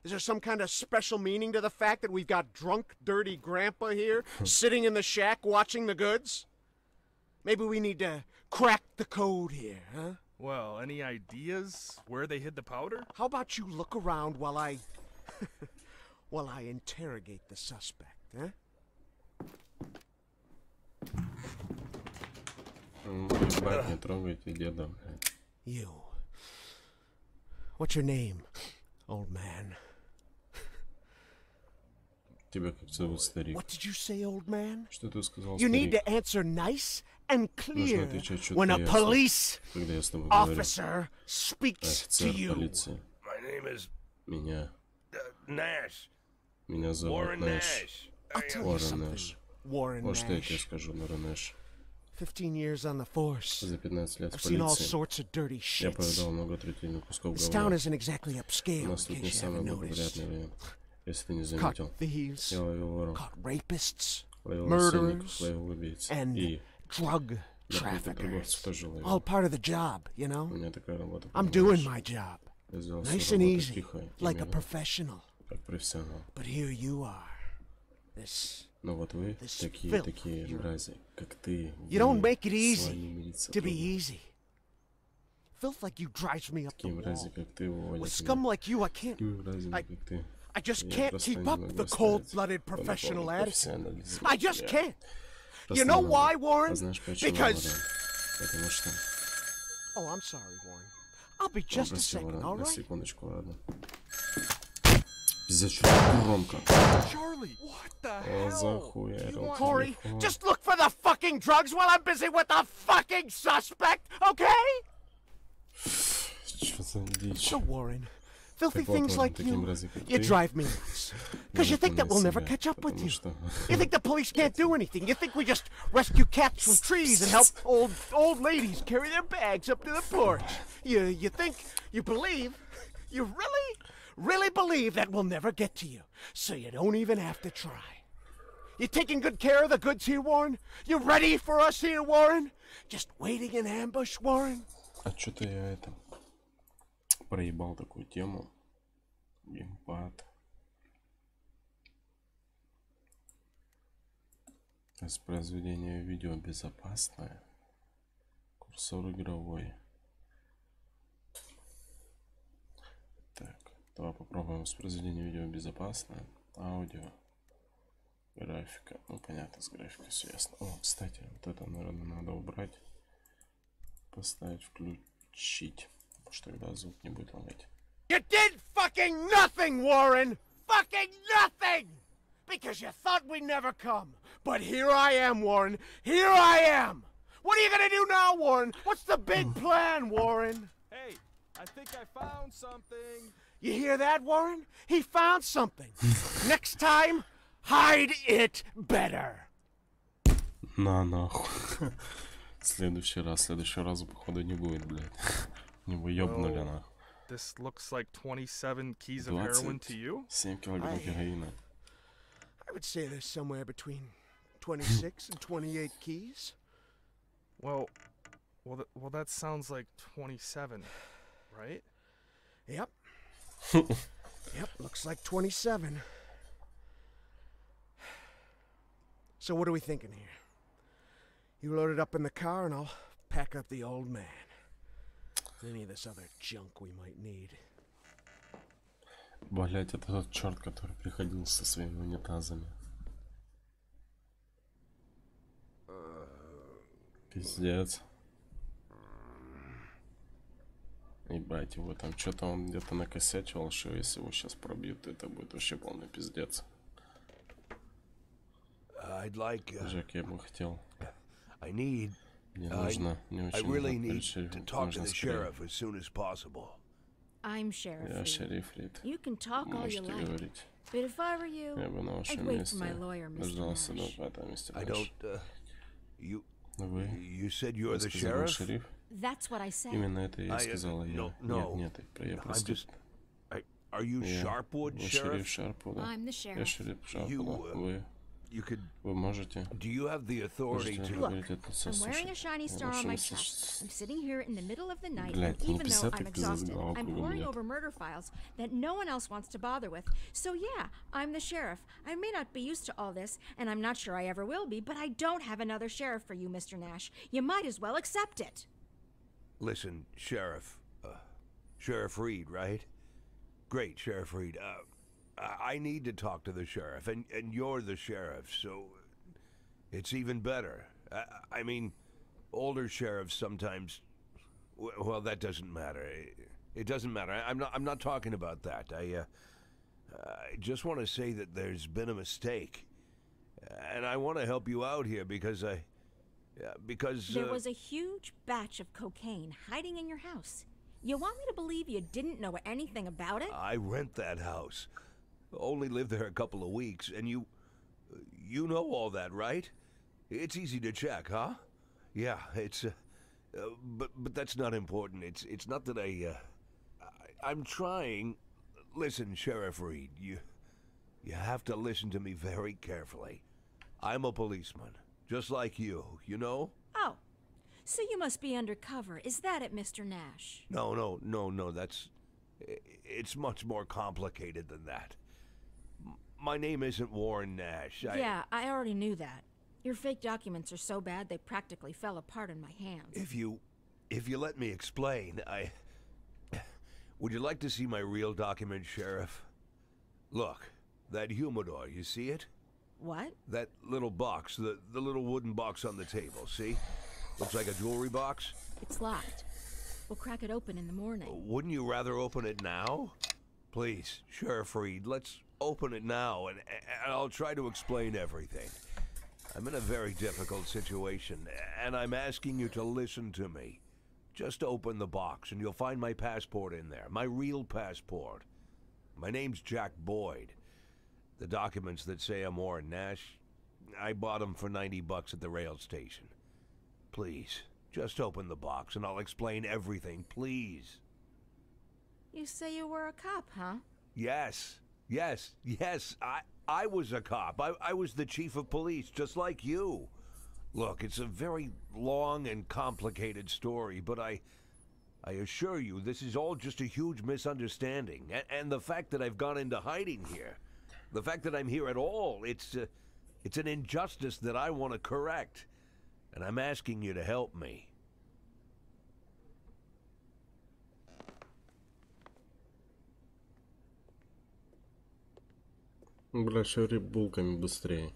Is there some kind of special meaning to the fact that we've got drunk, dirty grandpa here, sitting in the shack watching the goods? Maybe we need to crack the code here, huh? Well, any ideas where they hid the powder? How about you look around while I... while I interrogate the suspect, huh? Ебать, не трогайте деда, блядь. You. What's your name, old man? Тебя как зовут, старик? What did you say, old man? Что ты сказал, You need старик? to answer nice and clear отвечать четко when a и ясно, police когда я с тобой говорю. officer speaks to Офицер you. полиции. My name is Меня. Nash. Меня зовут Warren Нэш. Nash. I'll tell you Warren something, Nash. Warren Вот что я тебе Nash. скажу, Нэш. 15 years on the force. За 15 лет в I've seen all полиции sorts of dirty я shits. повидал много отвратительных кусков This town говна. isn't exactly У upscale, нас in тут не case you самый haven't noticed. благоприятный район. Если ты не Caught заметил, thieves, я ловил воров, caught rapists, ловил murderers, насильников, ловил убийц. and И drug наркотиков торговцев traffickers. тоже ловил. All part of the job, you У know? меня такая работа. I'm понимаешь? doing my job. Я сделал Nice свою and работу easy, тихо, like a именно. professional. как профессионал. But here you are. This. Но вот вы такие мрази, как ты. You don't make it с вами easy мириться to be трудно. easy. Filth like you drives me up the Такие мрази, wall. как ты, выводят With меня. scum like you, I can't. Такими мразями, как ты. I just Я can't просто keep не up могу the оставить cold-blooded по professional такому attitude. профессионализму. I just Я can't. просто You know не могу. why, Warren? А знаешь почему, Because. Warren? Потому что... Oh, I'm sorry, Warren. I'll be О, just a прости, second, Warren, all на right? секундочку, ладно. Пиздец, что так громко. Charlie, what the О, hell? захуярил Corey, телефон. just look for the fucking drugs while I'm busy with the fucking suspect, okay? Что за дичь? So, Warren, filthy Так вот, things Warren, like такие you, мрази, как you ты, drive me nuts. Because you think that we'll never catch up with потому you. что... You think the police can't do anything. You think we just rescue cats from trees and help old ladies carry their bags up to the porch. You think, you believe, you really believe that we'll never get to you. So you don't even have to try. You taking good care of the goods here, Warren? You ready for us here, Warren? Just waiting in ambush, Warren? А что-то я проебал такую тему. Геймпад. Воспроизведение видео безопасное. Курсор игровой. Так, давай попробуем воспроизведение видео безопасное. Аудио. Графика. Ну понятно, с графикой все ясно. О, кстати, вот это, наверное, надо убрать. Поставить включить. Потому что тогда звук не будет лагать. You did fucking nothing, Warren! Fucking nothing! Because you thought we'd never come. But here I am, Warren. Here I am! What are you gonna do now, Warren? What's the big plan, Warren? Hey, I think I found something. You hear that, Warren? He found something. Next time, hide it better. На нахуй. Следующий раза, походу, не будет, блядь. Не выебнули нахуй. This looks like 27 keys of heroin to you? 7 килограмм героина. I would say there's somewhere between 26 and 28 keys. Well, that sounds like 27, right? Yep. Yep, looks like 27. So what are we thinking here? You load it up in the car and I'll pack up the old man. Any of this other junk we might need. Блять, это тот черт, который приходил со своими унитазами. Пиздец. Ебать его там, что-то он где-то накосячивал, что если его сейчас пробьют, то это будет вообще полный пиздец. Жек, я бы хотел. Мне нужно, мне очень нужно скорее. I'm Sheriff Я Reed. шериф Рид. You can talk all you Можете like, говорить. but if I were you, Я бы на I'd вашем wait for месте my lawyer, Mr. дождался Nash. адвоката, мистер I Нэш. don't, you Вы said you're the сказали, sheriff? шериф? That's what I said. Именно это я и сказала. no, Нет, я просто... Are you Sharpwood, Вы шериф Sheriff? Шарпуда. I'm the Я sheriff. шериф Шарпуда. Вы можете... Do you have the authority Можете to... говорить это со I'm wearing a shiny star on my chest. I'm sitting here in the middle of the night, and Блядь, не even though пиздец, I'm как ты за exhausted, I'm заголовком poring нет. over murder files that no one else wants to bother with. So yeah, I'm the sheriff. I may not be used to all this, and I'm not sure I ever will be, but I don't have another sheriff for you, Mr. Nash. You might as well accept it. Listen, Sheriff. Sheriff Reed, right? Great, Sheriff Reed. I need to talk to the sheriff, and you're the sheriff, so it's even better. I mean, older sheriffs sometimes... Well, that doesn't matter. It doesn't matter. I'm not talking about that. I just want to say that there's been a mistake. And I want to help you out here because There was a huge batch of cocaine hiding in your house. You want me to believe you didn't know anything about it? I rent that house. Only lived there a couple of weeks, and you know all that, right? It's easy to check, huh? Yeah, it's but that's not important. It's not that I'm trying. Listen, Sheriff Reed, you have to listen to me very carefully. I'm a policeman, just like you know? Oh, so you must be undercover. Is that it, Mr. Nash? No, it's much more complicated than that. My name isn't Warren Nash. Yeah, I already knew that. Your fake documents are so bad they practically fell apart in my hands. If you let me explain, Would you like to see my real document, Sheriff? Look, that humidor, you see it? What? That little box, the little wooden box on the table, see? Looks like a jewelry box. It's locked. We'll crack it open in the morning. Wouldn't you rather open it now? Please, Sheriff Reed, let's open it now, and I'll try to explain everything. I'm in a very difficult situation, and I'm asking you to listen to me. Just open the box, and you'll find my passport in there, my real passport. My name's Jack Boyd. The documents that say I'm Warren Nash, I bought them for $90 at the rail station. Please, just open the box, and I'll explain everything, please. You say you were a cop, huh? Yes. I was a cop. I was the chief of police, just like you. Look, it's a very long and complicated story, but I assure you this is all just a huge misunderstanding. And the fact that I've gone into hiding here, the fact that I'm here at all, it's an injustice that I want to correct. And I'm asking you to help me. Бля, шеври булками быстрее.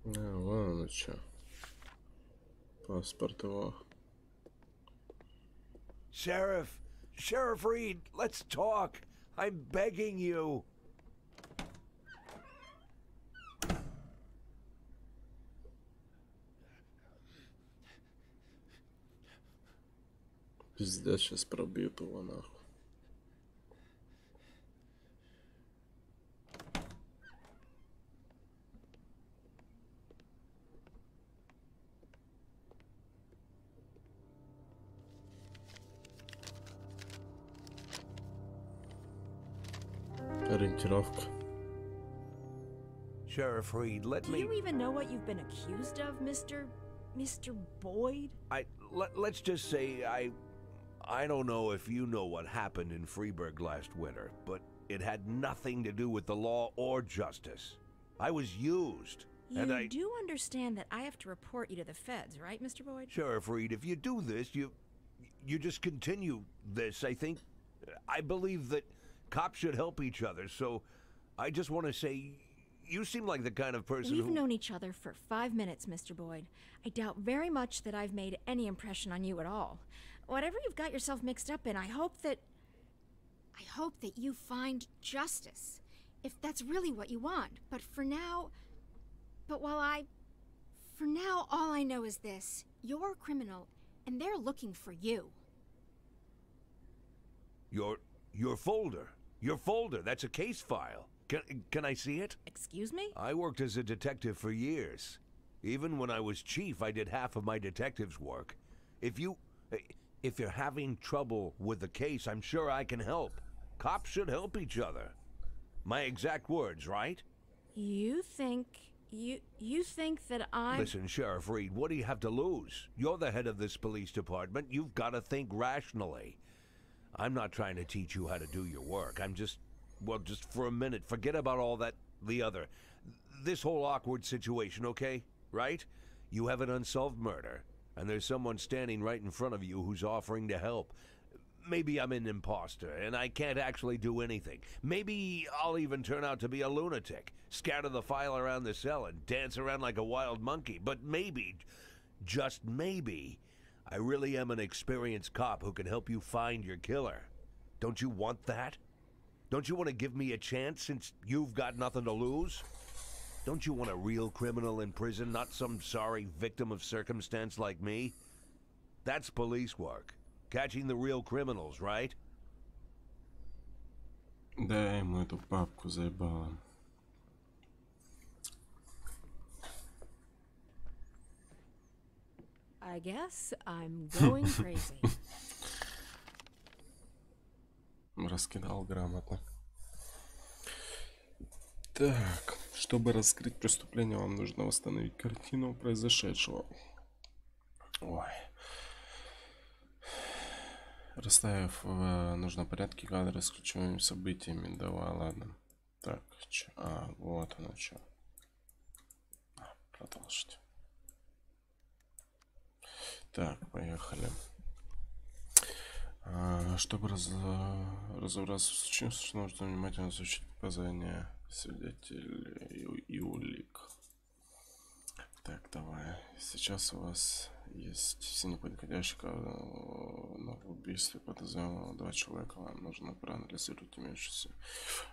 Вон оно чё. Паспорт его. Sheriff Reed, let's talk. I'm begging you. Пиздец, сейчас пробьют его нахуй. Ориентировка. Sheriff Reed, let me... Do you even know what you've been accused of, Mr. Boyd? Let's just say I don't know if you know what happened in Freeburg last winter, but it had nothing to do with the law or justice. I was used. You do understand that I have to report you to the feds, right, Mr. Boyd? Sheriff Reed, if you do this, you just continue this, I think. I believe that cops should help each other, so I just want to say, you seem like the kind of person We've known each other for 5 minutes, Mr. Boyd. I doubt very much that I've made any impression on you at all. Whatever you've got yourself mixed up in, I hope that you find justice, if that's really what you want. But for now, all I know is this. You're a criminal, and they're looking for you. Your folder. Your folder, that's a case file. Can I see it? Excuse me? I worked as a detective for years. Even when I was chief, I did half of my detective's work. If you're having trouble with the case, I'm sure I can help. Cops should help each other. My exact words, right? You think that I'm... Listen, Sheriff Reed, what do you have to lose? You're the head of this police department. You've got to think rationally. I'm not trying to teach you how to do your work. I'm just for a minute, forget about all that, this whole awkward situation, okay? Right? You have an unsolved murder, and there's someone standing right in front of you who's offering to help. Maybe I'm an imposter, and I can't actually do anything. Maybe I'll even turn out to be a lunatic, scatter the file around the cell and dance around like a wild monkey. But maybe, just maybe, I really am an experienced cop who can help you find your killer. Don't you want that? Don't you want to give me a chance since you've got nothing to lose? Don't you want a real criminal in prison, not some sorry victim of circumstance like me? That's police work. Catching the real criminals, right? Дай ему эту папку, заебала. I guess I'm going crazy. раскидал грамотно. Так, чтобы раскрыть преступление, вам нужно восстановить картину произошедшего. Ой. Расставив в нужном порядке кадры с ключевыми событиями. Давай, ладно. Так, вот оно что. Продолжить. Так, поехали. Чтобы разобраться в случившемся, нужно внимательно изучить показания свидетелей и улик. Так, давай. Сейчас у вас есть все неподходящие на убийстве подозреваемого 2 человека. Вам нужно проанализировать имеющуюся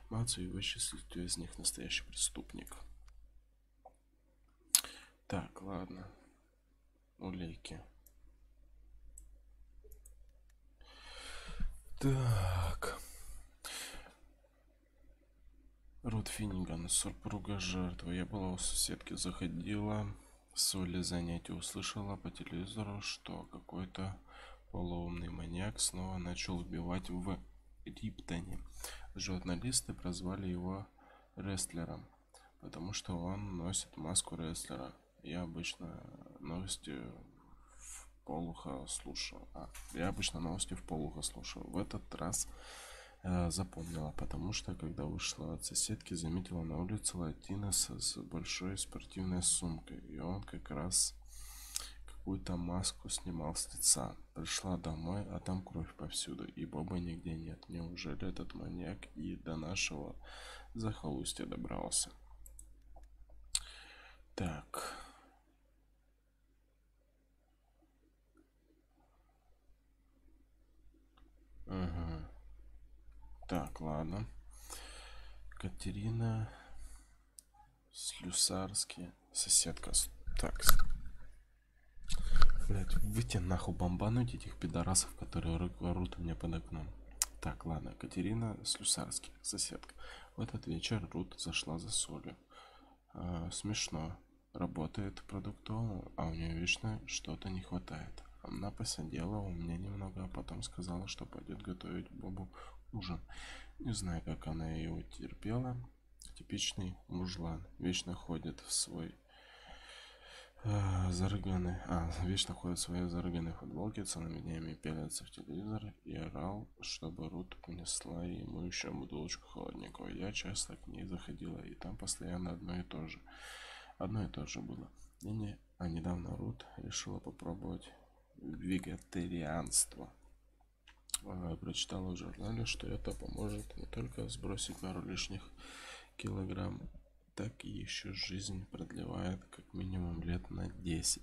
информацию и вычислить, кто из них настоящий преступник. Так, ладно. Улики. Так. Рут Финниган, супруга жертвы. Я была у соседки, заходила с Соли занятия, услышала по телевизору, что какой-то полоумный маньяк снова начал убивать в Риптоне. Журналисты прозвали его рестлером, потому что он носит маску рестлера. Я обычно новости в полухо слушаю. В этот раз запомнила, потому что когда вышла от соседки, заметила на улице латиноса с большой спортивной сумкой, и он как раз какую-то маску снимал с лица. Пришла домой, а там кровь повсюду, и Боба нигде нет. Неужели этот маньяк и до нашего захолустья добрался? Так. Ага. Так, ладно. Катерина Слюсарский, соседка. Так. Блять, выйти нахуй бомбануть этих пидорасов, которые орут у меня под окном. Так, ладно. Катерина Слюсарский, соседка. В этот вечер Рут зашла за солью. Смешно. Работает продуктовым, а у нее вечно что-то не хватает. Она посидела у меня немного, а потом сказала, что пойдет готовить Бобу ужин. Не знаю, как она его терпела. Типичный мужлан. Вечно ходит в свой вечно ходит в своей зарыганной футболке, целыми днями пялится в телевизор и орал, чтобы Рут принесла ему еще бутылочку холодненького. Я часто к ней заходила, и там постоянно одно и то же было. Недавно Рут решила попробовать вегетарианство. Прочитала в журнале, что это поможет не только сбросить пару лишних килограмм, так и еще жизнь продлевает как минимум лет на 10.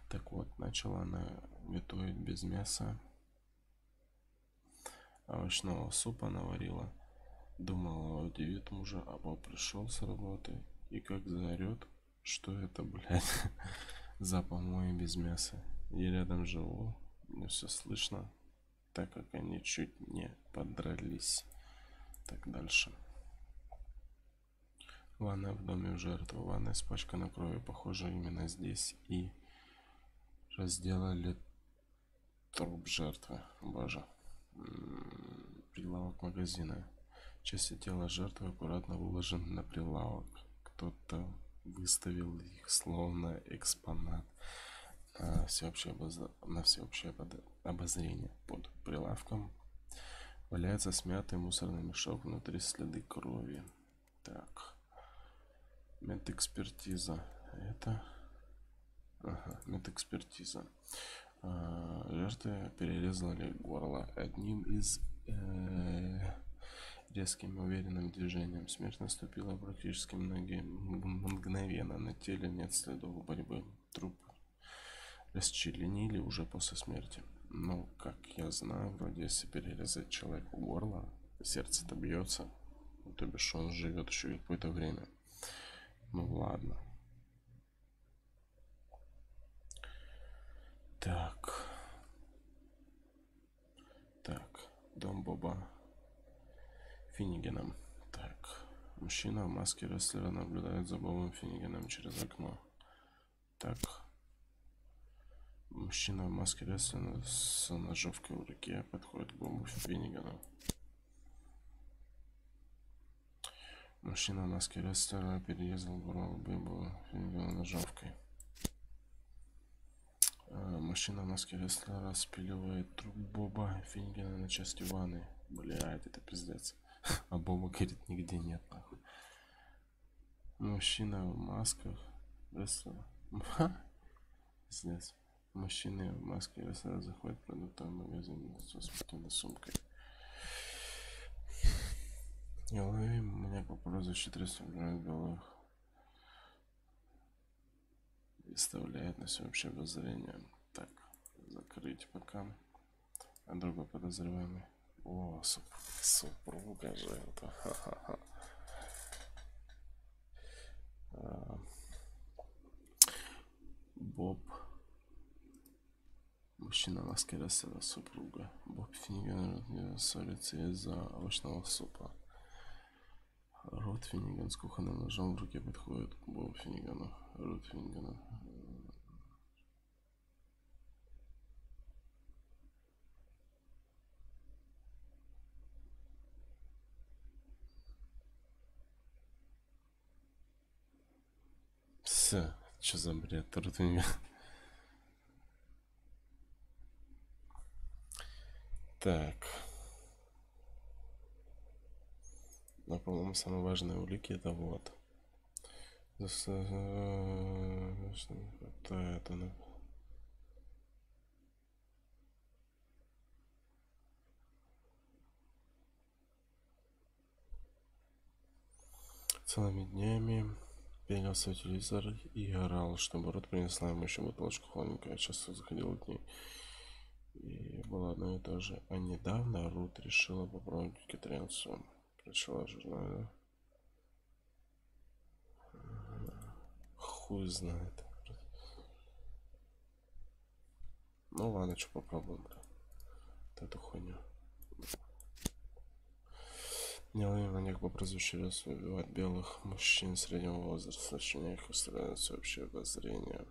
Так вот, начала она готовить без мяса. Овощного супа наварила. Думала, удивит мужа, а Боб пришел с работы и как заорет, что это, блядь, за помои без мяса. Я рядом живу, мне все слышно, так как они чуть не подрались. Так, дальше. Ванная в доме у жертвы. Ванная испачкана кровью, похоже, именно здесь и разделали труп жертвы. Боже. Прилавок магазина. Части тела жертвы аккуратно выложены на прилавок. Кто-то выставил их словно экспонат на всеобщее обозрение. Под прилавком валяется смятый мусорный мешок, внутри следы крови. Так. Медэкспертиза. Это... медэкспертиза. Жертве перерезали горло одним из резким уверенным движением. Смерть наступила практически мгновенно. На теле нет следов борьбы. Труп расчленили уже после смерти. Но, как я знаю, вроде если перерезать человеку горло, сердце-то бьется, то бишь он живет еще какое-то время. Ну ладно. Так. Дом Боба Финнигеном. Так. Мужчина в маске рестлера наблюдает за Бобом Финнигеном через окно. Так. Мужчина в маске рестлера с ножовкой в руке подходит к Бобу Финнигену. Мужчина в маске рестлера перерезал горло Бэйбу ножовкой. Мужчина в маске рестлера распиливает труп Боба Фингена на части ванны. Блядь, это пиздец. А Боба, говорит, нигде нет, нахуй. Мужчина в масках рестлера. Пиздец. Мужчины в маске рестлера заходят в продуктовый магазин со спортивной сумкой. Неуловимый маньяк по прозвищу 300 белых выставляет на всеобщее обозрение. Так, закрыть пока. А другой подозреваемый. О, супруга же это. Ха-ха-ха. Боб. Мужчина в маске рестлера, супруга. Боб Финниган ссорится из-за овощного супа. Рот Финниган с кухонным ножом в руке подходит к Бобу Финнигану. Рот Финнигана. Что за бред? Рот Финниган. Так. Но, по-моему, самые важные улики это вот. Это. Целыми днями пялил свой телевизор и орал, чтобы Рот принесла ему еще бутылочку холодненького. Часто заходил к ней. И было одно и то же. А недавно Рут решила попробовать вегетарианцу. Прочла журнал. Хуй знает. Ну ладно, что попробуем, бля. Вот эту хуйню. Неуловимый маньяк по прозвищу Рес убивает белых мужчин среднего возраста, начиная их устраивать всеобщее обозрение.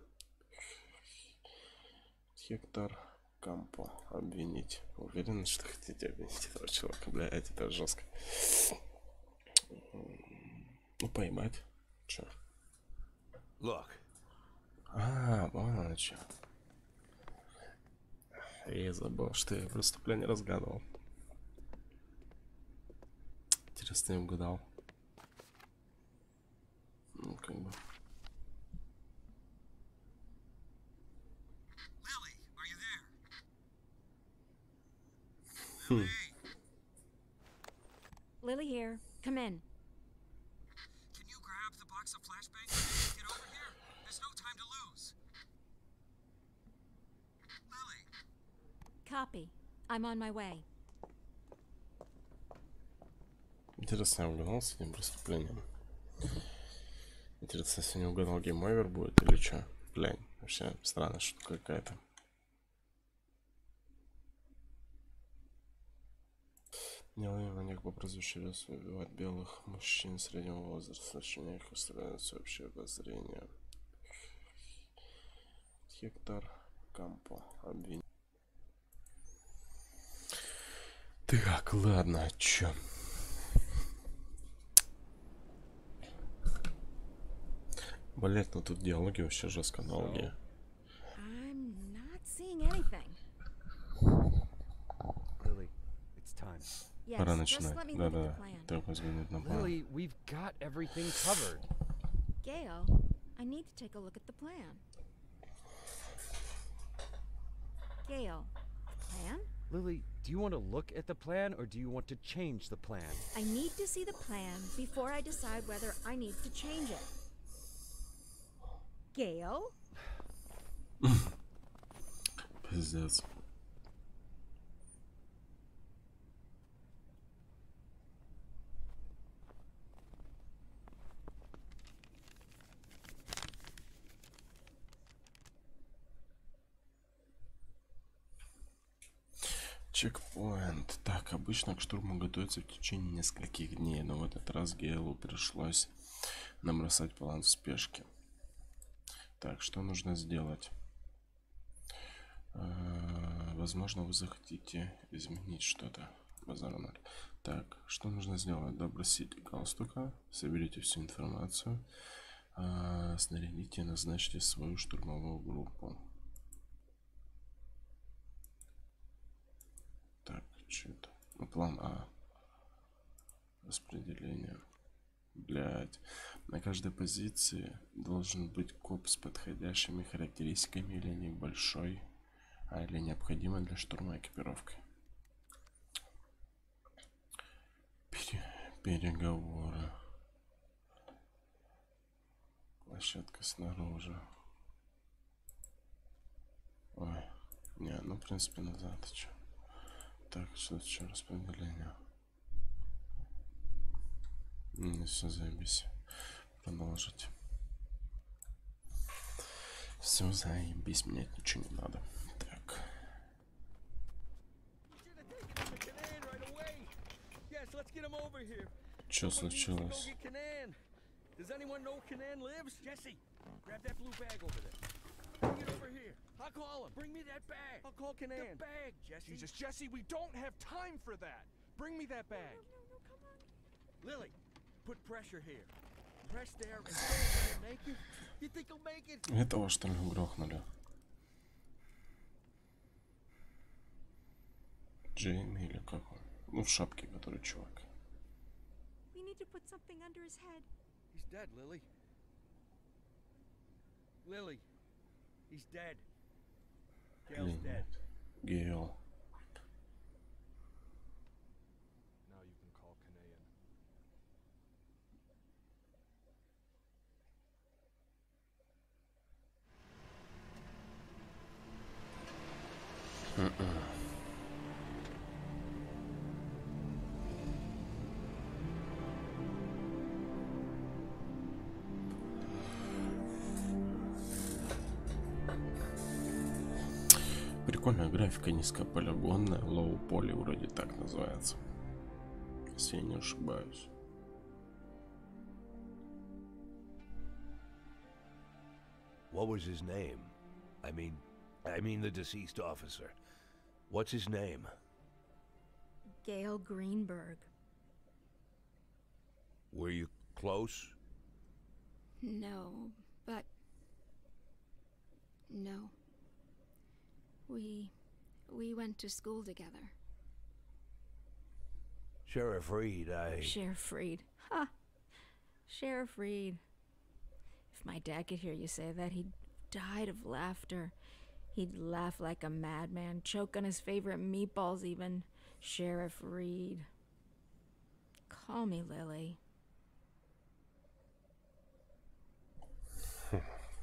Хектор Кампо. Обвинить. Уверен, что хотите обвинить этого человека? Блядь, это жестко. Ну, поймать. Чё? Look. Вон оно чё. Я забыл, что я преступление разгадывал. Интересно, я угадал. Ну, как бы. Lily here. Come in. Can you grab the box of flashbangs? Get over here. There's no time to lose. Lily. Copy. I'm on my way. Интересно, я угадал с этим преступлением. Интересно, если не угадал, гейм-овер будет или что? Блин, вообще странная штука какая-то. Неуловимый маньяк по прозвищу Рес убивает белых мужчин среднего возраста, начиная их устраивать всеобщее обозрение. Хектор Кампо. Обвинить. Так, ладно, а чё? Блять, ну тут диалоги вообще жестко аналогия. I'm not seeing anything. Lily, it's time. Yes, Пора just начинать. let me look at the Да-да. plan. Так, взглянуть на план. Lily, we've got everything covered. Gail, I need to take a look at the plan. Gail, plan? Lily, do you want to look at the plan or do you want to change the plan? I need to see the plan before I decide whether I need to change it. Gail? Пиздец. Чекпоинт. Так, обычно к штурму готовится в течение нескольких дней, но в этот раз Гейлу пришлось набросать план в спешке. Так, что нужно сделать? Возможно, вы захотите изменить что-то. Базар ноль. Так, что нужно сделать? Добросите галстука, соберите всю информацию, снарядите и назначьте свою штурмовую группу. Так, что это? Ну, план А. Распределение. Блять. На каждой позиции должен быть коп с подходящими характеристиками или небольшой, или необходимой для штурма экипировкой. Переговоры. Площадка снаружи. Ой. Не, ну в принципе назад. Чё? Так, что распределение? Все, заебись. Продолжить. Все, заебись, менять ничего не надо. Так. Что случилось? Does anyone know Canan lives? Jesse, grab that blue bag over there. Bring it over here. I'll call him. Bring me that bag. I'll call Canan. The bag, Jesse. Jesus, Jesse, we don't have time for that. Bring me that bag. No, come on. Lily, put pressure here. Press there and will it make it? You think he'll make it? Этого что ли грохнули? Джейми или как он? Ну в шапке, который чувак. We need to put something under his head. He's dead, Lily. Lily, he's dead. Gail's dead. Гейл. Now you can call Canaan. Прикольная графика, низкополигонная, лоу поли вроде так называется. Если я не ошибаюсь. What was his name? I mean the deceased officer. What's his name? Gail Greenberg. Were you close? No, but... No. We went to school together. Sheriff Reed, Sheriff Reed. Ha! Sheriff Reed. If my dad could hear you say that, he'd died of laughter. He'd laugh like a madman, choke on his favorite meatballs even. Sheriff Reed. Call me Lily.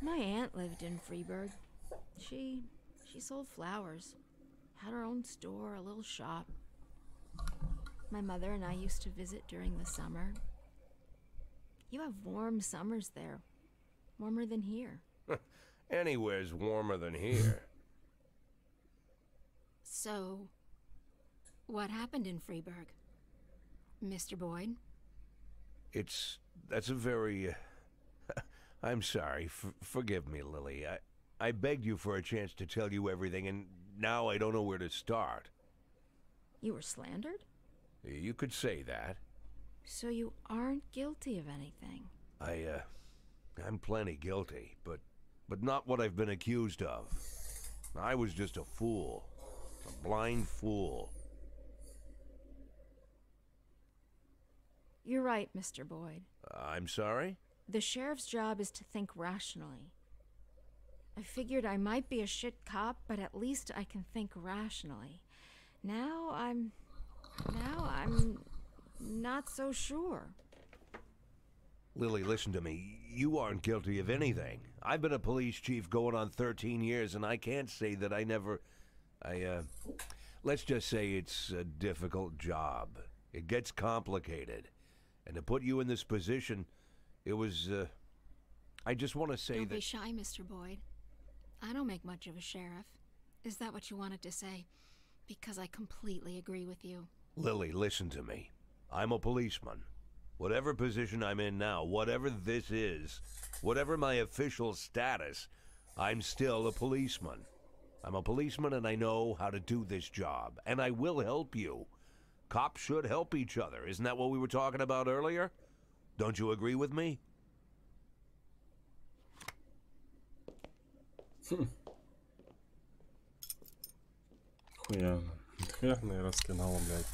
My aunt lived in Freeburg. She sold flowers. Had her own store, a little shop. My mother and I used to visit during the summer. You have warm summers there. Warmer than here. Anywhere's warmer than here. So, what happened in Freeburg? Mr. Boyd? That's a very... I'm sorry. Forgive me, Lily. I begged you for a chance to tell you everything, and now I don't know where to start. You were slandered? You could say that. So you aren't guilty of anything? I'm plenty guilty, but not what I've been accused of. I was just a fool. A blind fool. You're right, Mr. Boyd. I'm sorry? The sheriff's job is to think rationally. I figured I might be a shit cop, but at least I can think rationally. Now I'm not so sure. Lily, listen to me. You aren't guilty of anything. I've been a police chief going on 13 years, and I can't say that I never... let's just say it's a difficult job. It gets complicated. And to put you in this position, it was, I just want to say Don't that... be shy, Mr. Boyd. I don't make much of a sheriff. Is that what you wanted to say? Because I completely agree with you. Lily, listen to me. I'm a policeman. Whatever position I'm in now, whatever this is, whatever my official status, I'm still a policeman. I'm a policeman and I know how to do this job, and I will help you. Cops should help each other. Isn't that what we were talking about earlier? Don't you agree with me? Хуя. Хуя раскинала, блядь.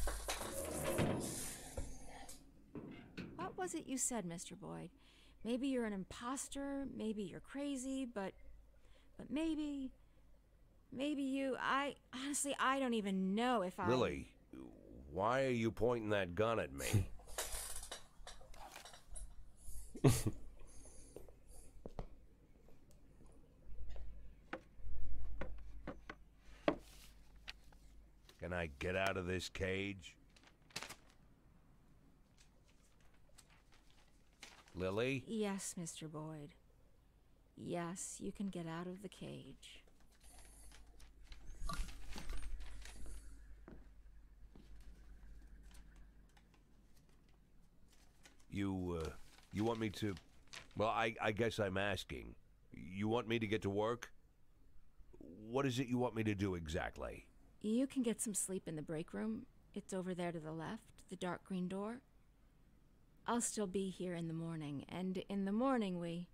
What was it you said, Mr. Boyd? Maybe you're an imposter, maybe you're crazy, but maybe you, honestly, I don't even know if I... Lily, why are you pointing that gun at me? Can I get out of this cage? Lily? Yes, Mr. Boyd. Yes, you can get out of the cage. You want me to... Well, I guess I'm asking. You want me to get to work? What is it you want me to do exactly? You can get some sleep in the break room. It's over there to the left, the dark green door. I'll still be here in the morning, and in the morning we...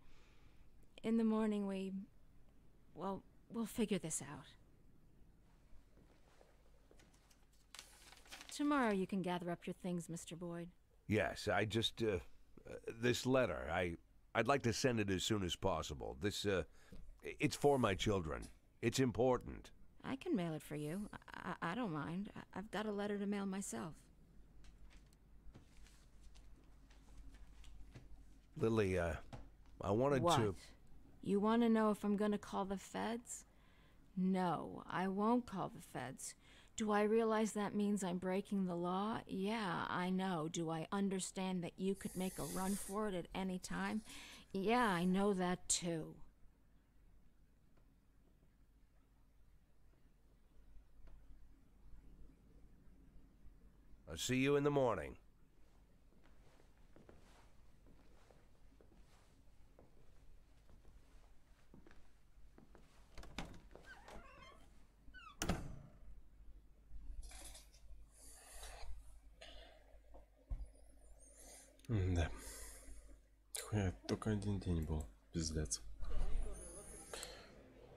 Well, we'll figure this out. Tomorrow you can gather up your things, Mr. Boyd. Yes, I just... this letter, I'd like to send it as soon as possible. This, it's for my children. It's important. I can mail it for you. I don't mind. I've got a letter to mail myself. Lily, I wanted What? to... You want to know if I'm going to call the feds? No, I won't call the feds. Do I realize that means I'm breaking the law? Yeah, I know. Do I understand that you could make a run for it at any time? Yeah, I know that too. I'll see you in the morning. Да. Хуя, только один день был. Пиздец.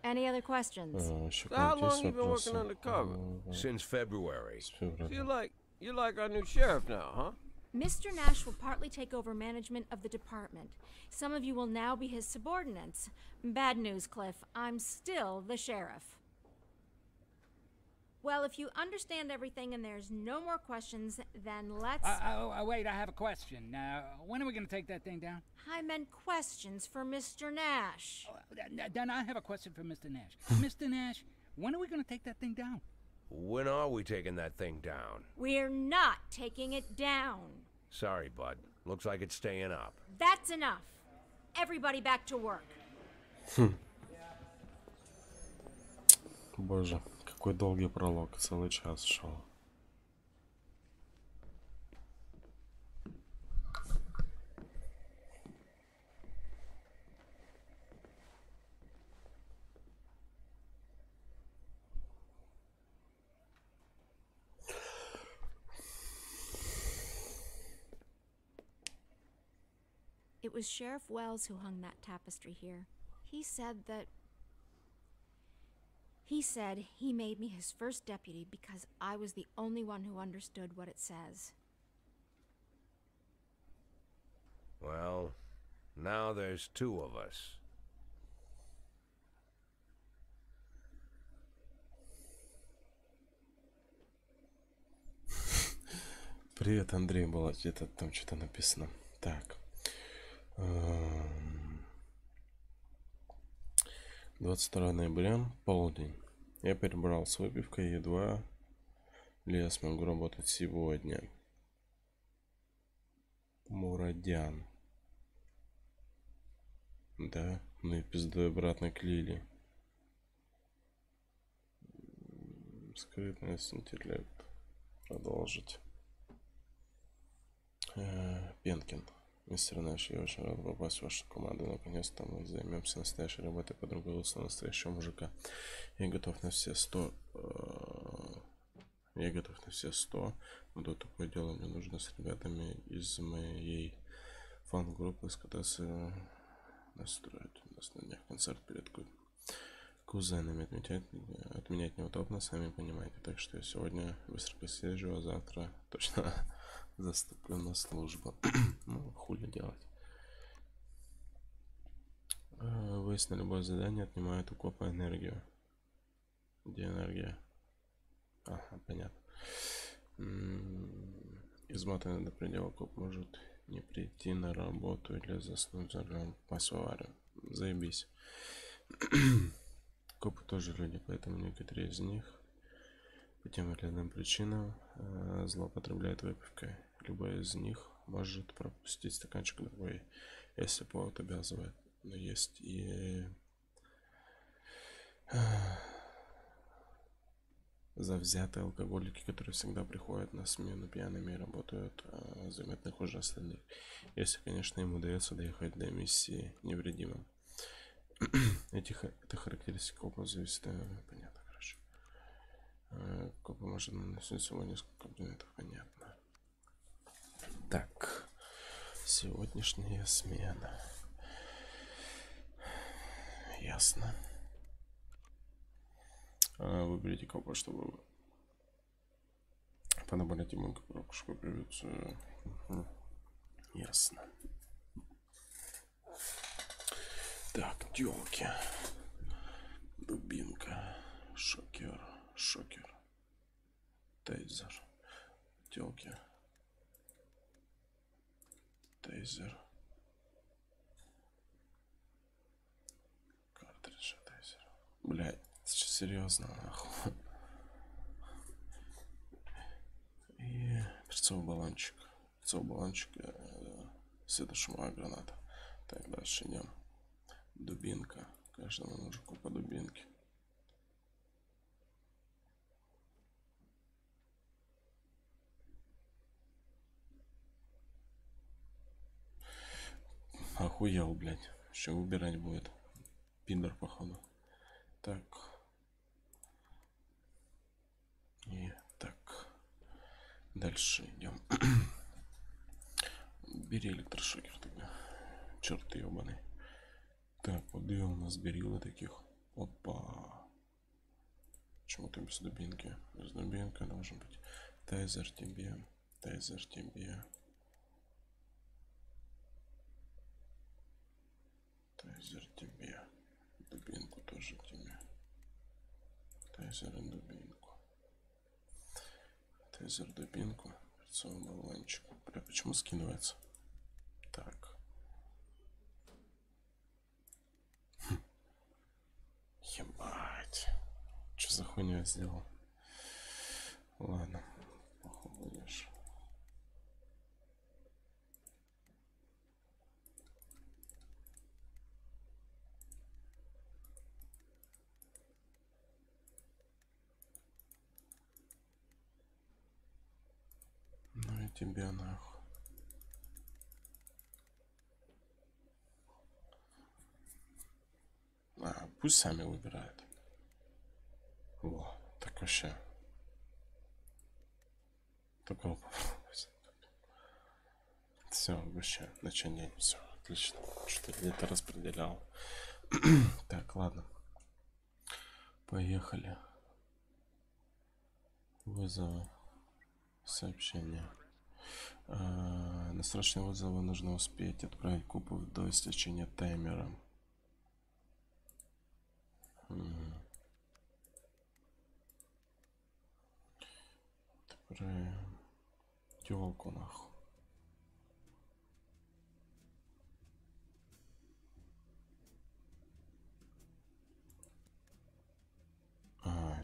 Any other questions? Еще So how какие-то long есть you been вопросы? working undercover? Since February. С февраля. You're like our new sheriff now, huh? Mr. Nash will partly take over management of the department. Some of you will now be his subordinates. Bad news, Cliff. I'm still the sheriff. Well, if you understand everything and there's no more questions, then let's... Wait, I have a question. When are we going to take that thing down? I meant questions for Mr. Nash. Then I have a question for Mr. Nash. Mr. Nash, when are we going to take that thing down? When are we taking that thing down? We're not taking it down. Sorry, bud. Looks like it's staying up. That's enough. Everybody back to work. Боже, какой долгий пролог. Целый час шел. It was Sheriff Wells who hung that tapestry here. He said he made me his first deputy because I was the only one who understood what it says. Well, now there's two of us. Привет, Андрей, было где-то там что-то написано. Так. 22 ноября, полдень. Я перебрал с выпивкой, едва ли я смогу работать сегодня. Мурадян. Да, ну и пиздой обратно к Лили. Скрытность, интеллект. Продолжить. Пенкин. Мистер Нэш, я очень рад попасть в вашу команду. Наконец-то мы займемся настоящей работой под руководством настоящего мужика. Я готов на все 100 Я готов на все 100. Но до такое дело мне нужно с ребятами из моей фан-группы скататься, настроить. У нас на днях концерт перед кузенами. Отменять неудобно, сами понимаете. Так что я сегодня быстренько съезжу, а завтра точно заступлю на службу. Ну, хули делать. Выезд на любое задание отнимает у копа энергию. Где энергия? Ага, понятно. Измотанный до предела коп может не прийти на работу или заснуть за рулем. Посварю. Заебись. Копы тоже люди, поэтому некоторые из них по тем или иным причинам злоупотребляют выпивкой. Любой из них может пропустить стаканчик другой, если повод обязывает. Но есть и завзятые алкоголики, которые всегда приходят на смену пьяными и работают заметно хуже остальных. Если, конечно, им удается доехать до миссии невредимым. Эта характеристика копа зависит, понятно, короче. Копа может наносить всего несколько предметов, понятно. Так, сегодняшняя смена. Ясно. Выберите копа, чтобы подобрать ему коробку придется. Ясно. Так, тёлки. Дубинка. Шокер. Тейзер. Тёлки. Тейзер. Картриджи тейзер. Блядь, сейчас серьезно, нахуй. И перцовый баллончик. Светошумовая граната. Так, дальше идем. Дубинка. Каждому мужику по дубинке. Охуел, блядь. Что выбирать будет? Пидор, походу. Так. И так. Дальше идем. Бери электрошокер тогда. Черт ты ебаный. Так, вот две у нас берилы таких. Опа. Почему-то без дубинки. Без дубинки должен быть. Тайзер тебе. Тайзер тебе. Тайзер тебе. Дубинку тоже тебе. Тайзер и дубинку. Тайзер, дубинку. Перцовый баллончик. Бля, почему скидывается? Так. Ебать. Что за хуйню я сделал? Ладно. Походишь. Ну и тебе нахуй. Пусть сами выбирают. Во, так вообще. Такого попробовать. Все, вообще, начать все, отлично. Что где-то распределял. Так, ладно. Поехали. Вызовы. Сообщение. На срочные вызовы нужно успеть отправить купу до истечения таймера. Отправим тёлку нахуй.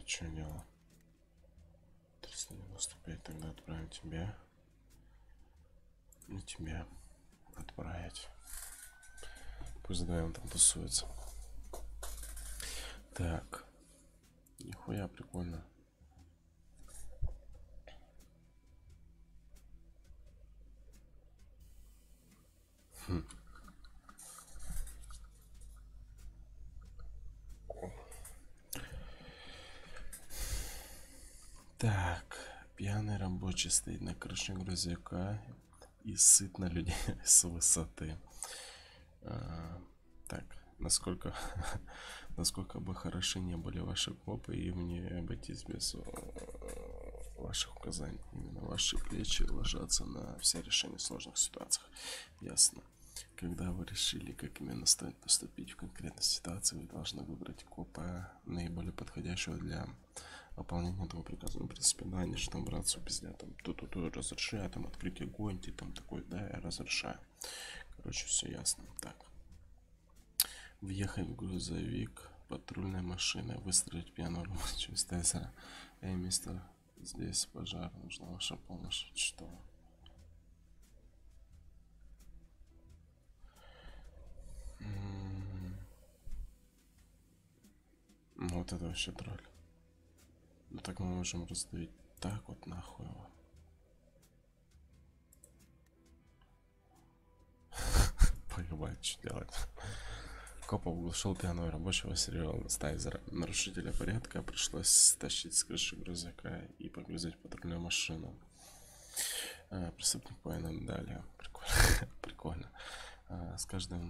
Что дело? 395, тогда отправим тебя. И тебя отправить. Пусть вдвоем там тусуется. Так. Нихуя прикольно. Так. Пьяный рабочий стоит на крыше грузовика и сыт на людей с высоты. Так, насколько насколько бы хороши не были ваши копы, им не обойтись без ваших указаний. Именно ваши плечи ложатся на все решения сложных ситуаций. Ясно. Когда вы решили, как именно стоит поступить в конкретной ситуации, вы должны выбрать копа наиболее подходящего для выполнения этого приказа. Ну, в принципе, да, они же там братцу пиздят, там, тут разрешаю, там, открыть огонь, ты там такой, да, я разрешаю. Короче, все ясно. Так. Въехать в грузовик, патрульная машина, выстрелить пьяного рабочего из тайзера. Эй, мистер, здесь пожар, нужна ваша помощь. Что? Ну, вот это вообще тролль. Ну так мы можем раздавить так вот нахуй его. Поебать, что делать. Коп оглушил пьяного рабочего сериала Стайзера. Нарушителя порядка пришлось стащить с крыши грузовика и погрузить в патрульную машину. Преступник пойман далее. Прикольно. Прикольно. С каждыми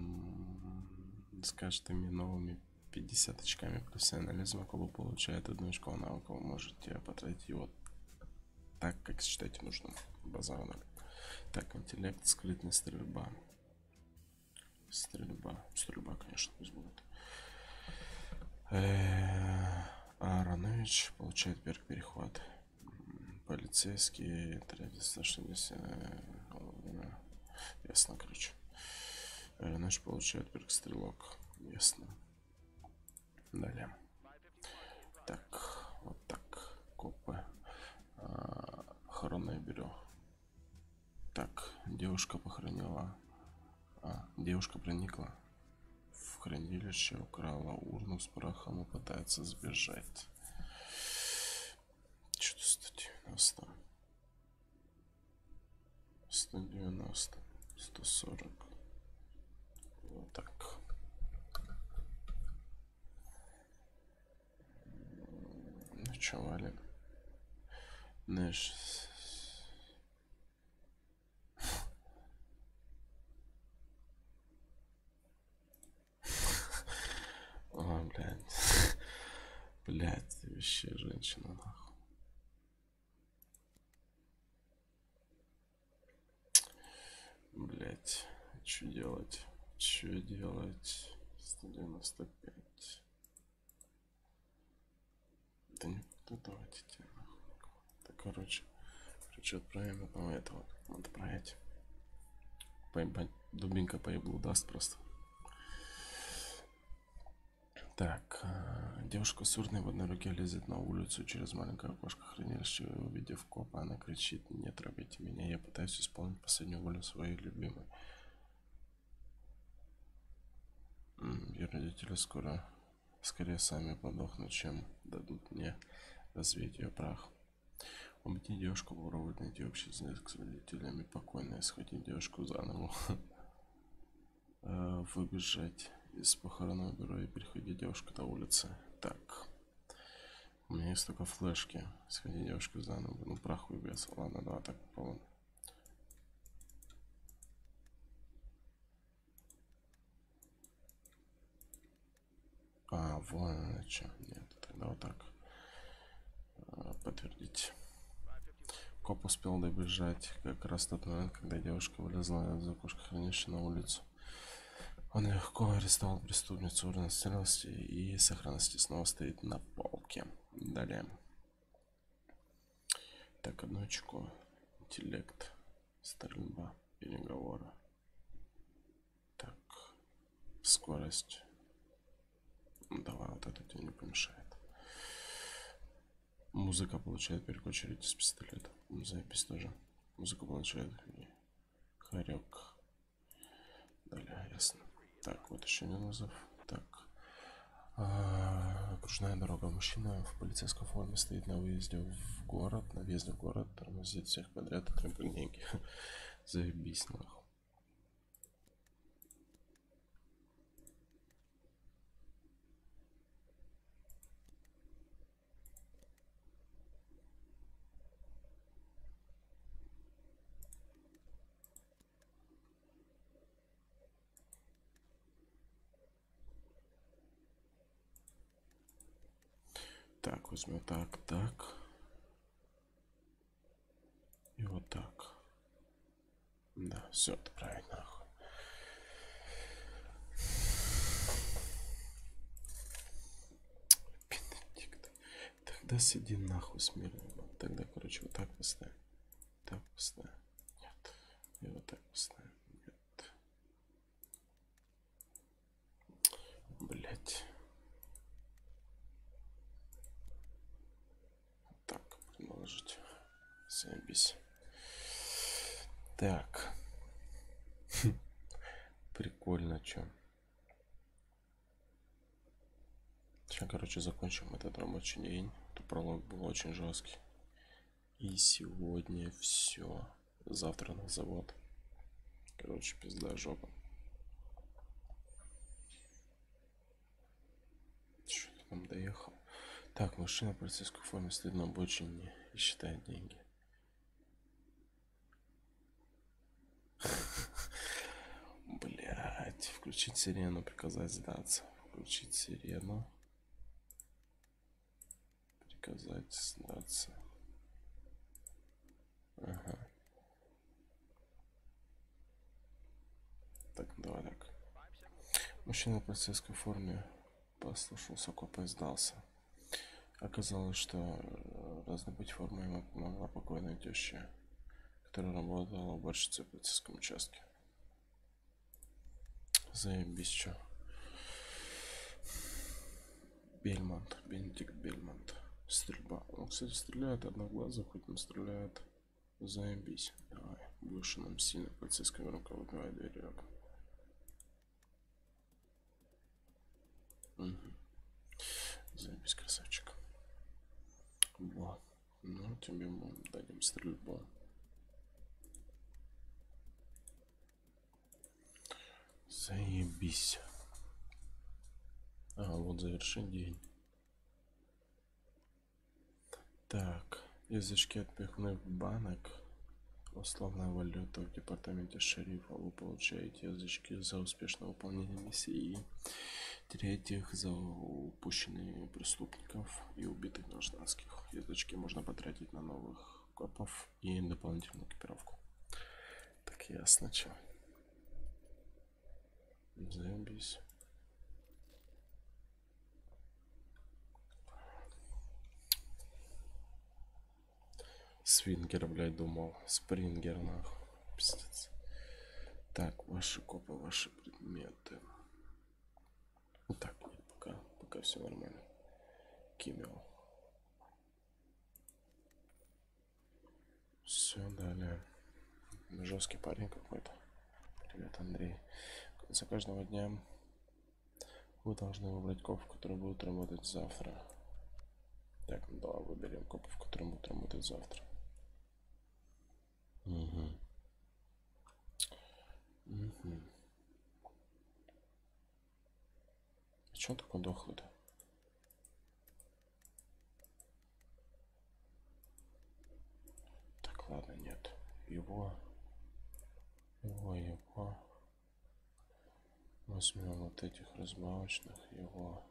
новыми 50 очками профессионализма клуб получает 1 очко навыка. Вы можете потратить его так, как считаете нужным. Базар 0. Так, интеллект, скрытная стрельба. Стрельба, конечно, пусть будет. Аронович получает перк перехват. Полицейский, 360. Ясно, короче. Аронович получает перк стрелок. Ясно. Далее. Так, вот так. Копы. Охранное бюро. Так, девушка похоронила. Девушка проникла в хранилище, украла урну с прахом и пытается сбежать. Что-то 190. 190. 140. Вот так. Ну чё, валим? Знаешь... О, блядь. Блядь, ты вообще женщина, нахуй. Блядь, что делать? Что делать? 195. Да не давайте тебе, нахуй. Так, короче, отправим одного этого. Надо отправить. Поебать, дубинка поеблу даст просто. Так, девушка с урной в одной руке лезет на улицу через маленькое окошко хранилища. Увидев копа, она кричит: не трогайте меня, я пытаюсь исполнить последнюю волю своей любимой. Ее родители скорее сами подохнут, чем дадут мне развеять ее прах. Убедить девушку попробовать найти общий язык с родителями покойной, схватить девушку за ногу, выбежать из похоронного бюро и переходить девушку до улицы. Так, у меня есть только флешки. Сходить девушку за ногу, ну прах выбьется. Ладно, давай так попробуем. Вон она что. Нет, тогда вот так. Подтвердить. Коп успел добежать как раз в тот момент, когда девушка вылезла из окошка хранилища на улицу. Он легко арестовал преступницу, уровень стрелости и сохранности снова стоит на полке. Далее. Так, 1 очко. Интеллект. Стрельба. Переговоры. Так. Скорость. Давай, вот это тебе не помешает. Музыка получает очередь из пистолета. Запись тоже. Музыка получает хорек. Далее, ясно. Так, вот еще один вызов. Так. Окружная дорога. Мужчина в полицейской форме стоит на выезде в город. На въезде в город тормозит всех подряд и требует деньги. Заебись, нахуй. Так, возьму так, так. И вот так. Да, все, отправить нахуй. Бенедикт. Тогда сиди нахуй смирно. Тогда, короче, вот так поставим. Так поставим. Нет. И вот так поставим. Нет. Блять. Так, продолжить. Заебись. Так. Прикольно, чё. Сейчас, короче, закончим этот рабочий день. То пролог был очень жесткий. И сегодня все. Завтра на завод. Короче, пизда жопа. Что-то там доехал. Так, машина в полицейской форме стоит на обочине и считает деньги. Блять, включить сирену, приказать сдаться. Включить сирену. Приказать сдаться. Ага. Так, давай так. Мужчина в полицейской форме послушался копа и сдался. Оказалось, что раздобыть форму ему помогла покойная теща, которая работала уборщицей в полицейском участке. Заебись, чё. Бельмонт, Бенедикт Бельмонт. Стрельба. Он, кстати, стреляет одноглазый, хоть не стреляет. Заебись. Давай. Больше нам сильно полицейская рука выбивает дверь. Угу. Заебись, красавчик. Во. Ну, тебе мы дадим стрельбу. Заебись. А, вот завершить день. Так, язычки отпихнув в банок. Условная валюта в департаменте шерифа. Вы получаете язычки за успешное выполнение миссии. Теряете их за упущенные преступников и убитых гражданских. Язычки можно потратить на новых копов и дополнительную экипировку. Так, ясно, чё. Заебись. Свингер, блядь, думал. Спрингер, нахуй. Пиздец. Так, ваши копы, ваши предметы. Так, пока все нормально. Кимел. Все, далее. Жесткий парень какой-то. Привет, Андрей. В конце каждого дня вы должны выбрать копов, которые будут работать завтра. Так, ну давай выберем копов, которые будут работать завтра. Угу. Угу. А чё он такой дохлый-то? Так, ладно, нет. Его. Возьмем вот этих разбавочных. Его.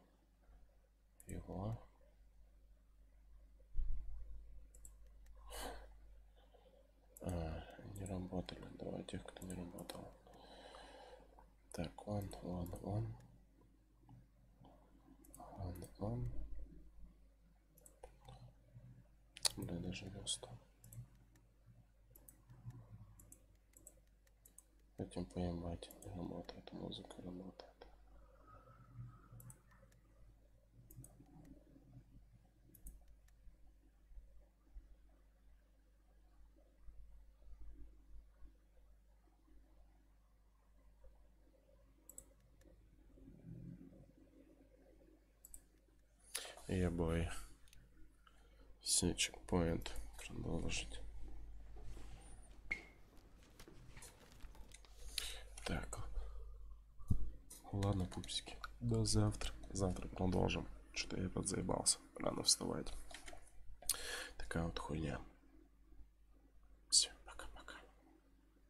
Не работали. Давай тех, кто не работал. Так, он. Бля, даже не устал. Хотим поебать. Не работает. Музыка работает. Ебой. Все, чекпоинт. Продолжить. Так. Ладно, пупсики. До завтра. Завтра продолжим. Что-то я подзаебался. Рано вставать. Такая вот хуйня.